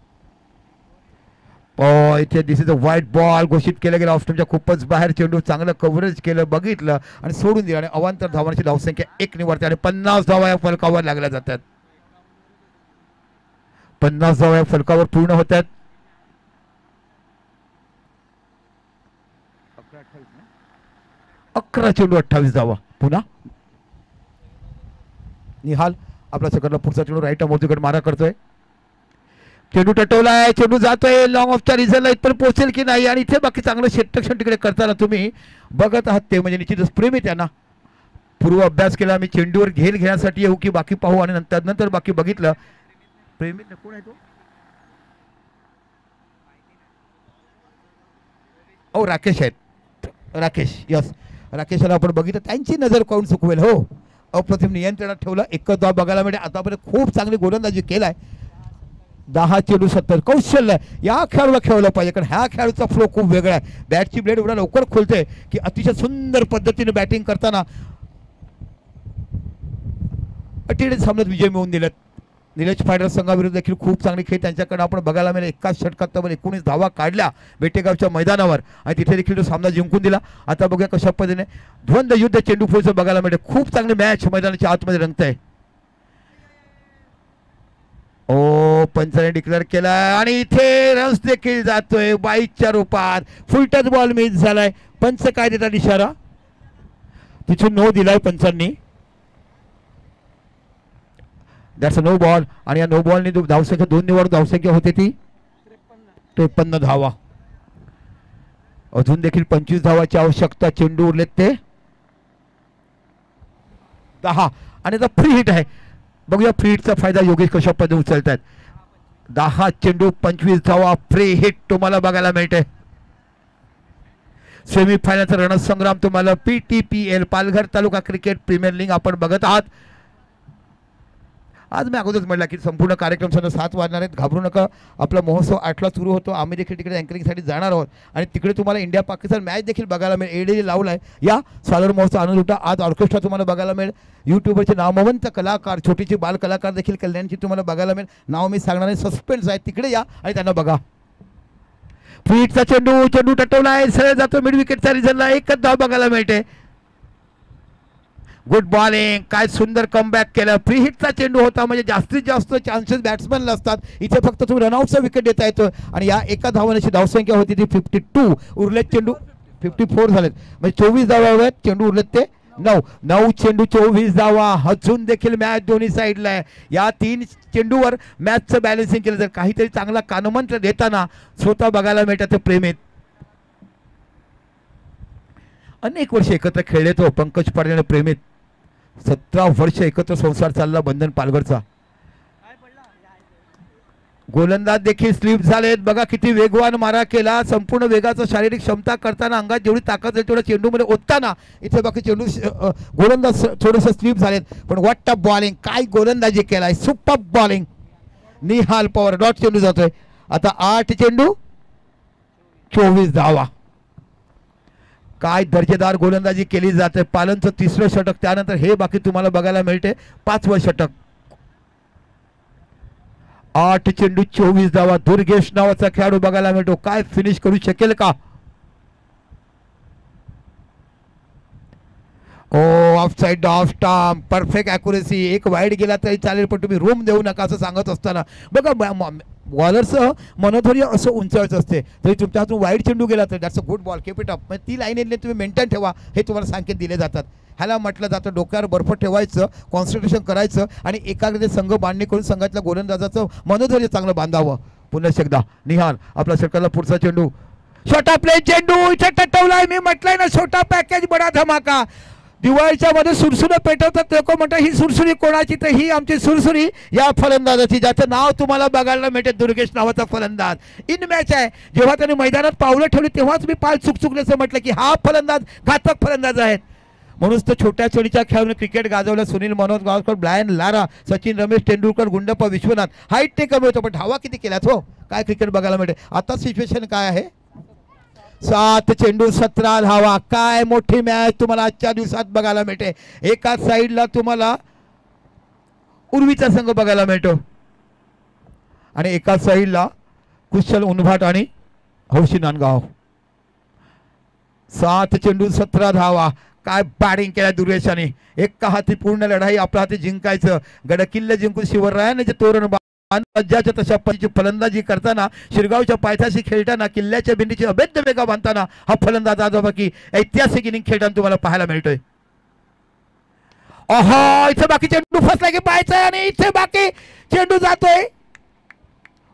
इथे this is a white ball घोषित केला गेला. ऑफस्टमच्या खूपच बाहेर चेंडू चांगलं कव्हरेज केलं, बघितलं आणि सोडून दिलं. आणि अवांतर धावांची धावसंख्या 1 निवडते आणि 50 धावा या फलकावर लागल्या जातात. 50 धावा या फलकावर पूर्ण होतात. 11 चेंडू 28 धावा. पुन्हा निहाल आपला सगळ्यांना पुढचा चेंडू राईट मोतीकडे मारा करतोय. चेंडू टटवलाय, चेंडू जातोय लॉंग ऑफच्या रिझल्टला इथपर्यंत पोहोचेल की नाही. आणि इथे बाकी चांगलं क्षेत्रक्षण तिकडे करताना तुम्ही बघत आहात ते म्हणजे निश्चितच प्रेमी त्यांना पूर्व अभ्यास केला. मी चेंडूवर घेल घेण्यासाठी येऊ की बाकी पाहू, आणि नंतर बाकी बघितलं. प्रेमी कोण आहे तो? राकेश आहेत. राकेश, यस राकेशला आपण बघितलं, त्यांची नजर कोण चुकवेल. हो अप्रतिम नियंत्रणात ठेवलं. एकच धाव बघायला मिळते. आतापर्यंत खूप चांगली गोलंदाजी केलाय. 10 चेंडू 70 कौशल्य या खेळाडूला खेळलं पाहिजे, कारण ह्या खेळाडूचा फ्लो खूप वेगळा आहे. बॅटची ब्लेड एवढा लवकर खोलते की अतिशय सुंदर पद्धतीने बॅटिंग करताना अटीडे सामन्यात विजय मिळवून दिलेत. निलेश फायडर संघाविरुद्ध देखील खूप चांगली खेळ त्यांच्याकडे आपण बघायला मिळेल. एकाच षटकात तब्बल 19 धावा काढल्या बेटेगावच्या मैदानावर आणि तिथे देखील तो सामना जिंकून दिला. आता बघूया कशा पद्धतीने द्वंद्व युद्ध चेंडू फुलचं बघायला मिळते. खूप चांगली मॅच मैदानाच्या आतमध्ये रंगत आहे. ओ पंचाने डिक्लेअर केला आणि इथे रन्स देखील जातोय 22च्या रूपात. फुल टच बॉल मिस झालाय. पंच काय देतात इशारा? तिथून नो दिलाय पंचांनी. That's a no ball. आणि या नो बॉलनी धावसंख्या 2 निवड धावसंख्या होते ती 53 धावा. अजून देखील 25 धावाची आवश्यकता. चेंडू उरलेत ते 10 आणि आता फ्री हिट आहे. बघूया फ्री हिटचा फायदा योगेश कशा पद्धतीने उचलतात. 10 चेंडू 25 धावा फ्री हिट तुम्हाला बघायला मिळते. सेमीफायनलचा रणसंग्राम तुम्हाला PTPL पालघर तालुका क्रिकेट प्रीमियर लीग आपण बघत आहात. आज मी अगोदरच म्हटलं की संपूर्ण कार्यक्रम सध्या 7 वाजणार आहेत. घाबरू नका. आपला महोत्सव 8ला सुरू होतो. आम्ही देखील तिकडे अँकरिंगसाठी जाणार आहोत आणि तिकडे तुम्हाला इंडिया पाकिस्तान मॅच देखील बघायला मिळेल. एडी लावला आहे. या सालर महोत्सव आनंद लुटा. आज ऑर्केस्ट्रा तुम्हाला बघायला मिळेल. यूट्यूबरचे नामवंत कलाकार छोटीचे बाल कलाकार देखील कल्याणची तुम्हाला बघायला मिळेल. नाव मी सांगणार आहे. सस्पेन्स आहे. तिकडे या आणि त्यांना बघा. फ्रीटचा चेंडू टटवला आहे. सरळ जातो मिड विकेटचा रिझल्टला. एकच धाव बघायला मिळते. Good bowling. काय सुंदर कमबॅक केलं. फ्री हिटचा चेंडू होता म्हणजे जास्तीत जास्त चान्सेस बॅट्समॅनला असतात. इथे फक्त तुम्ही रनआउटचा विकेट देता येतो आणि या एका धावण्याची धावसंख्या होती ती 52. उरलेत चेंडू 54 झालेत म्हणजे 24 धावा आहेत. चेंडू उरलेत ते 9 चेंडू 24 धावा. अजून देखील मॅच दोन्ही साईडला आहे. या 3 चेंडूवर मॅचचं बॅलन्सिंग केलं जर काहीतरी चांगला कानमंत्र देताना स्वतः बघायला मिळतात ते प्रेमित. अनेक वर्ष एकत्र खेळले तो पंकज पाटील आणि प्रेमित. 17 वर्ष एकत्र संसार चालला बंधन पालघरचा. गोलंदाज देखील स्लिप झालेत. बघा किती वेगवान मारा केला. संपूर्ण वेगाचा शारीरिक क्षमता करताना अंगात जेवढी ताकद आहे तेवढं चेंडूमध्ये ओतताना इथे बाकी चेंडू गोलंदाज थोडेसे स्लिप झालेत. पण व्हॉट अ बॉलिंग. काय गोलंदाजी केलाय. Super bowling. Nihal Pawar dot चेंडू जातोय. आता 8 चेंडू 24 धावा. काय दर्जेदार गोलंदाजी केली जाते. पालनचं 3रं षटक. त्यानंतर हे बाकी तुम्हाला बघायला मिळते 5वं षटक. 8 चेंडू 24 धावा. दुर्गेश नावाचा खेळाडू बघायला मिळतो. काय फिनिश करू शकेल का. Oh off side off stump. Perfect accuracy. एक वाईड गेला तरी चालेल पण तुम्ही रूम देऊ नका असं सांगत असताना बघा बॉलरचं मनोधैर्य असं उंचावायचं असते. तरी तुमच्या हातून वाईड चेंडू गेला तर that's a good ball. Keep it up. म्हणजे ती लाईन तुम्ही मेंटेन ठेवा हे तुम्हाला संकेत दिले जातात. ह्याला म्हटलं जातं डोक्यावर बर्फ ठेवायचं, कॉन्सन्ट्रेशन करायचं आणि एकाग्रते संघ बांधणी करून संघातल्या गोलंदाजाचं मनोधैर्य चांगलं बांधावं. पुन्हा एकदा निहाल आपला षटकाला पुढचा चेंडू. छोटा प्ले चेंडू इथे टटवलाय. मी म्हटलंय ना छोटा पॅकेज बडा धमाका. दिवाळीच्या मध्ये सुरसुरी पेटवतात लोक म्हणतात ही सुरसुरी कोणाची तर ही आमची सुरसुरी या फलंदाजाची ज्याचं नाव तुम्हाला बघायला मिळते दुर्गेश नावाचा फलंदाज. इन मॅच आहे. जेव्हा त्यांनी मैदानात पावलं ठेवली तेव्हाच मी पाल चुकचुकल्याचं म्हटलं की हा फलंदाज घातक फलंदाज आहेत. म्हणूनच तर छोट्या चढीच्या खेळाडूने क्रिकेट गाजवलं. Sunil Manoj Gavaskar, Brian Lara, Sachin Ramesh Tendulkar, Gundappa Vishwanath. Height ते कमी होतं पण धावा किती केल्यात हो. काय क्रिकेट बघायला मिळते. आता सिच्युएशन काय आहे. 7 चेंडू 17 धावा. काय मोठी मॅच तुम्हाला आजच्या दिवसात बघायला मिळते. एका साईडला तुम्हाला उर्वीचा संघ बघायला मिळतो आणि एका साईडला कुशल उनभाट आणि हौशी नांदगाव. 7 चेंडू 17 धावा. काय बॅटिंग केल्या दुर्गेशाने. एका हाती पूर्ण लढाई आपल्या हाती जिंकायचं. गडकिल्ले जिंकून शिवरायाने जे तोरण राज्याच्या तशा पद्धतीची फलंदाजी करताना शिरगावच्या पायथ्याशी खेळताना किल्ल्याच्या भिंतीची अभेद्य वेगा बांधताना हा फलंदाज आजोबाकी ऐतिहासिक इनिंग खेळताना तुम्हाला पाहायला मिळतोय. ओहो इथे बाकी चेंडू फसला की पाहायचा आणि इथे बाकी चेंडू जातोय.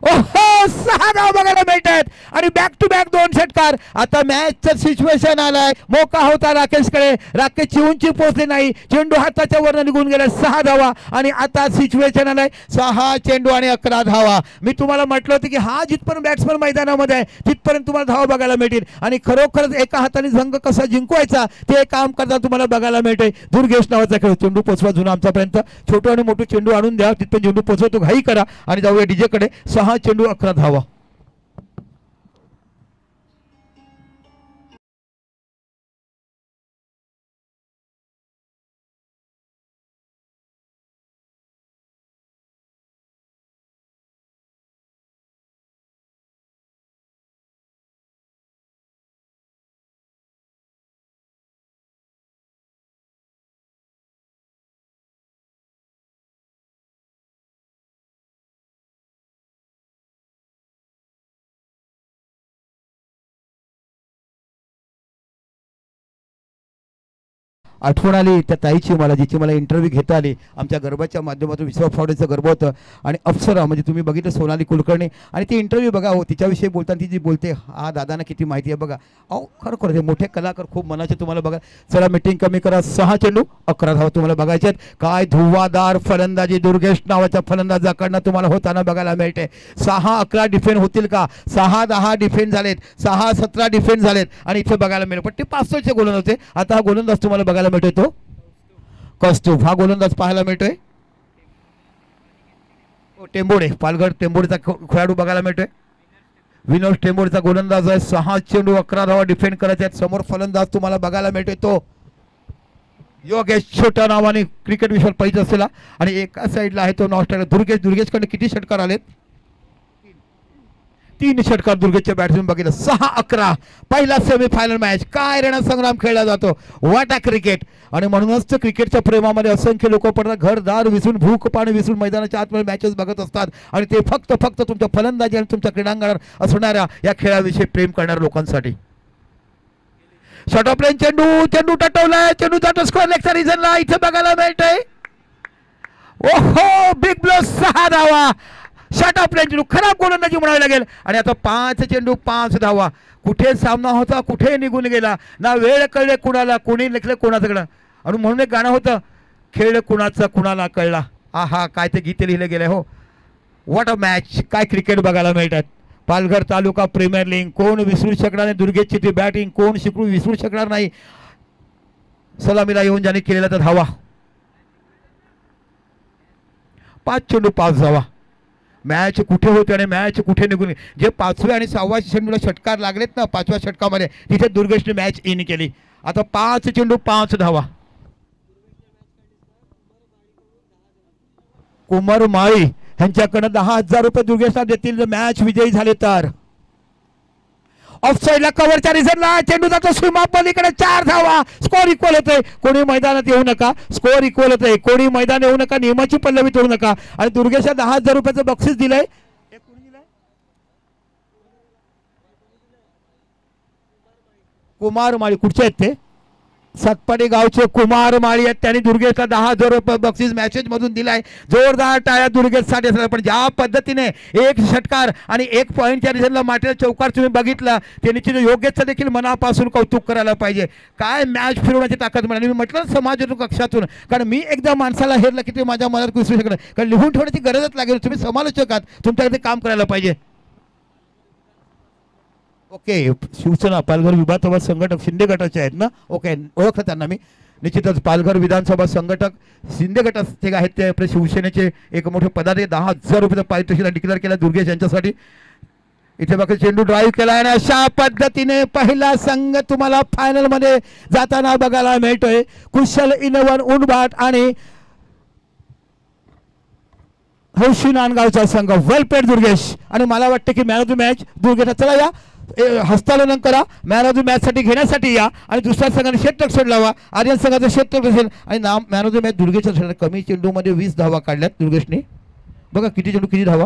ओहो 6 धाव बघायला मिळतात आणि बॅक टू बॅक 2 षटकार. आता मॅचचं सिच्युएशन आलाय. मोका होता राकेशकडे. राकेशची उंची पोहोचली नाही. चेंडू हाताच्या वरनं निघून गेला. 6 धावा आणि आता सिच्युएशन आलाय 6 चेंडू आणि 11 धावा. मी तुम्हाला म्हटलं होतं की हा जिथपर्यंत बॅट्समन मैदानामध्ये आहे तिथपर्यंत तुम्हाला धावा बघायला मिळतील आणि खरोखरच एका हाताने संघ कसा जिंकवायचा ते काम करताना तुम्हाला बघायला मिळते. दुर्गेश नावाचा खेळ. चेंडू पोचवा जुना आमच्यापर्यंत. छोटू आणि मोठू चेंडू आणून द्या. तिथपर्यंत चेंडू पोचवतो घाई करा आणि जाऊया डीजेकडे. 6 चेंडू 11 धावा. आठवण आली त्या ताईची मला, जिची मला इंटरव्ह्यू घेता आली आमच्या गर्भाच्या माध्यमातून. विश्वास फाउंडेशनचं गर्भ होतं आणि अप्सरा म्हणजे तुम्ही बघितलं सोनाली कुलकर्णी, आणि ती इंटरव्ह्यू बघा हो, तिच्याविषयी बोलताना ती जी बोलते, हा दादांना किती माहिती आहे बघा. अहो खरोखर हे मोठे कलाकार खूप मनाचे तुम्हाला बघा. चला मीटिंग कमी करा. 6 चेंडू 11 धावा तुम्हाला बघायचे आहेत. काय धुवादार फलंदाजी दुर्गेश नावाच्या फलंदाजाकडनं तुम्हाला होताना बघायला मिळते. 6-11 डिफेंड होतील का? 6-10 डिफेंड झालेत, 6-17 डिफेंड झालेत आणि इथे बघायला मिळेल. पण ते 500चे गोलंदाज होते. आता हा गोलंदाज तुम्हाला बघायला मिळतोय तो कौस्तुभ, हा गोलंदाज पाहायला मिळतोय. टेंबोडे, पालघर टेंबोडेचा खेळाडू बघायला मिळतोय. विनोद टेंबोडेचा गोलंदाज आहे. 6 चेंडू 11 धावा डिफेंड करायचे आहेत. समोर फलंदाज तुम्हाला बघायला मिळतोय तो योगेश छोट्या नावाने क्रिकेट विश्वात पाहिजे असलेला, आणि एका साईडला आहे तो नॉस्ट्रेलिया दुर्गेश. दुर्गेशकडे किती षटकार आलेत? 3 षटकार दुर्गेशच्या बॅट्समॅन बघितलं. 6-11 पहिला सेमीफायनल मॅच. काय रणसंग्राम खेळला जातो, वाटा क्रिकेट. आणि म्हणूनच तर क्रिकेटच्या प्रेमामध्ये असंख्य लोक पडतात, घरदार विसरून भूक पाणी विसरून मैदानाच्या आतमध्ये मॅचेस बघत असतात, आणि ते फक्त तुमच्या फलंदाजी आणि तुमच्या क्रीडांगणावर असणाऱ्या या खेळाविषयी प्रेम करणाऱ्या लोकांसाठी. शॉर्ट ऑफ लाईन चेंडू टटवलाय. चेंडूचा स्कोअर लेगचा रिझनला इथे बघायला मिळतोय. ओहो बिग ब्लो 6 धावा. शॉर्ट ऑफ लाईन चेंडू, खराब गोलंदाजी म्हणावी लागेल. आणि आता 5 चेंडू 5 धावा. कुठे सामना होता, कुठे निघून गेला, ना वेळ कळले कुणाला, कोणी लेखलं कोणाचं. आणि म्हणून एक गाणं होतं, खेळ कुणाचा कुणाला कळला. आहा काय ते गीते लिहिलं गेलं हो. What a match. काय क्रिकेट बघायला मिळतात. पालघर तालुका प्रीमियर लीग. कोण विसरू शकणार नाही दुर्गेशची ती बॅटिंग, कोण विसरू शकणार नाही. सलामीला येऊन ज्याने केलेला तर धावा. 5 चेंडू 5 धावा. मॅच कुठे होते आणि मॅच कुठे निघून, जे 5व्या आणि 6व्या चेंडूला षटकार लागलेत ना 5व्या षटकामध्ये, तिथे दुर्गेशने मॅच इन केली. आता 5 चेंडू 5 धावा. कुमार माळी यांच्याकडे 10,000 रुपये दुर्गेशला देतील जर मॅच विजयी झाले तर. ऑफसाईडला कव्हरच्या रिझनला चेंडू जातो सीमा पलीकडे. 4 धावा. स्कोअर इक्वल होतोय. कोणी मैदानात येऊ नका. स्कोअर इक्वल होतोय. कोणी मैदान येऊ नका. नियमाची पल्लवी तोडू नका. आणि दुर्गेशला 10,000 रुपयाचं बक्षीस दिलंय. कुमार माळी. कुठचे आहेत ते? सातपाडी गावचे कुमार माळी आहेत. त्यांनी दुर्गेशला 10,000 रुपये बक्षीस मॅचेस मधून दिलाय. जोरदार टाळ्या दुर्गेशसाठी असणार. पण ज्या पद्धतीने 1 षटकार आणि 1 पॉईंटच्या रिझनला माटेल चौकार तुम्ही बघितला, ते निश्चित योग्यचं देखील मनापासून कौतुक करायला पाहिजे. काय मॅच फिरवण्याची ताकद म्हणाली. मी म्हटलं समाजातून कक्षातून, कारण मी एकदा माणसाला हेरलं की ते माझ्या मनात विसरू शकणार, कारण लिहून ठेवण्याची गरजच लागेल. तुम्ही समालोचक आहात, तुमच्याकडे काम करायला पाहिजे. ओके. शिवसेना पालघर विधानसभा संघटक शिंदे गटाचे आहेत ना. ओके, ओळखलं त्यांना मी. निश्चितच पालघर विधानसभा संघटक शिंदे गटात ते आहेत. ते आपले शिवसेनेचे एक मोठे पदाधिकारी. 10,000 रुपये पारितोषिक डिक्लेअर केला दुर्गेश यांच्यासाठी. इथे बघा चेंडू ड्राईव्ह केला आणि अशा पद्धतीने पहिला संघ तुम्हाला फायनल मध्ये जाताना बघायला मिळतोय. कुशल इनवन उनबाट आणि हौशी नांदगावचा संघ. वेल प्लेड दुर्गेश. आणि मला वाटतं की man of the match Durgesh. चला या हस्तांदोलन करा. मॅन ऑफ द मॅच साठी घेण्यासाठी या. आणि दुसऱ्या संघाने क्षेत्ररक्षण लावा. आर्यन संघाचं क्षेत्ररक्षण आणि नाम मॅन ऑफ द मॅच दुर्गेशच्या. कमी चेंडूमध्ये 20 धावा काढल्यात दुर्गेशने. बघा किती चेंडू किती धावा.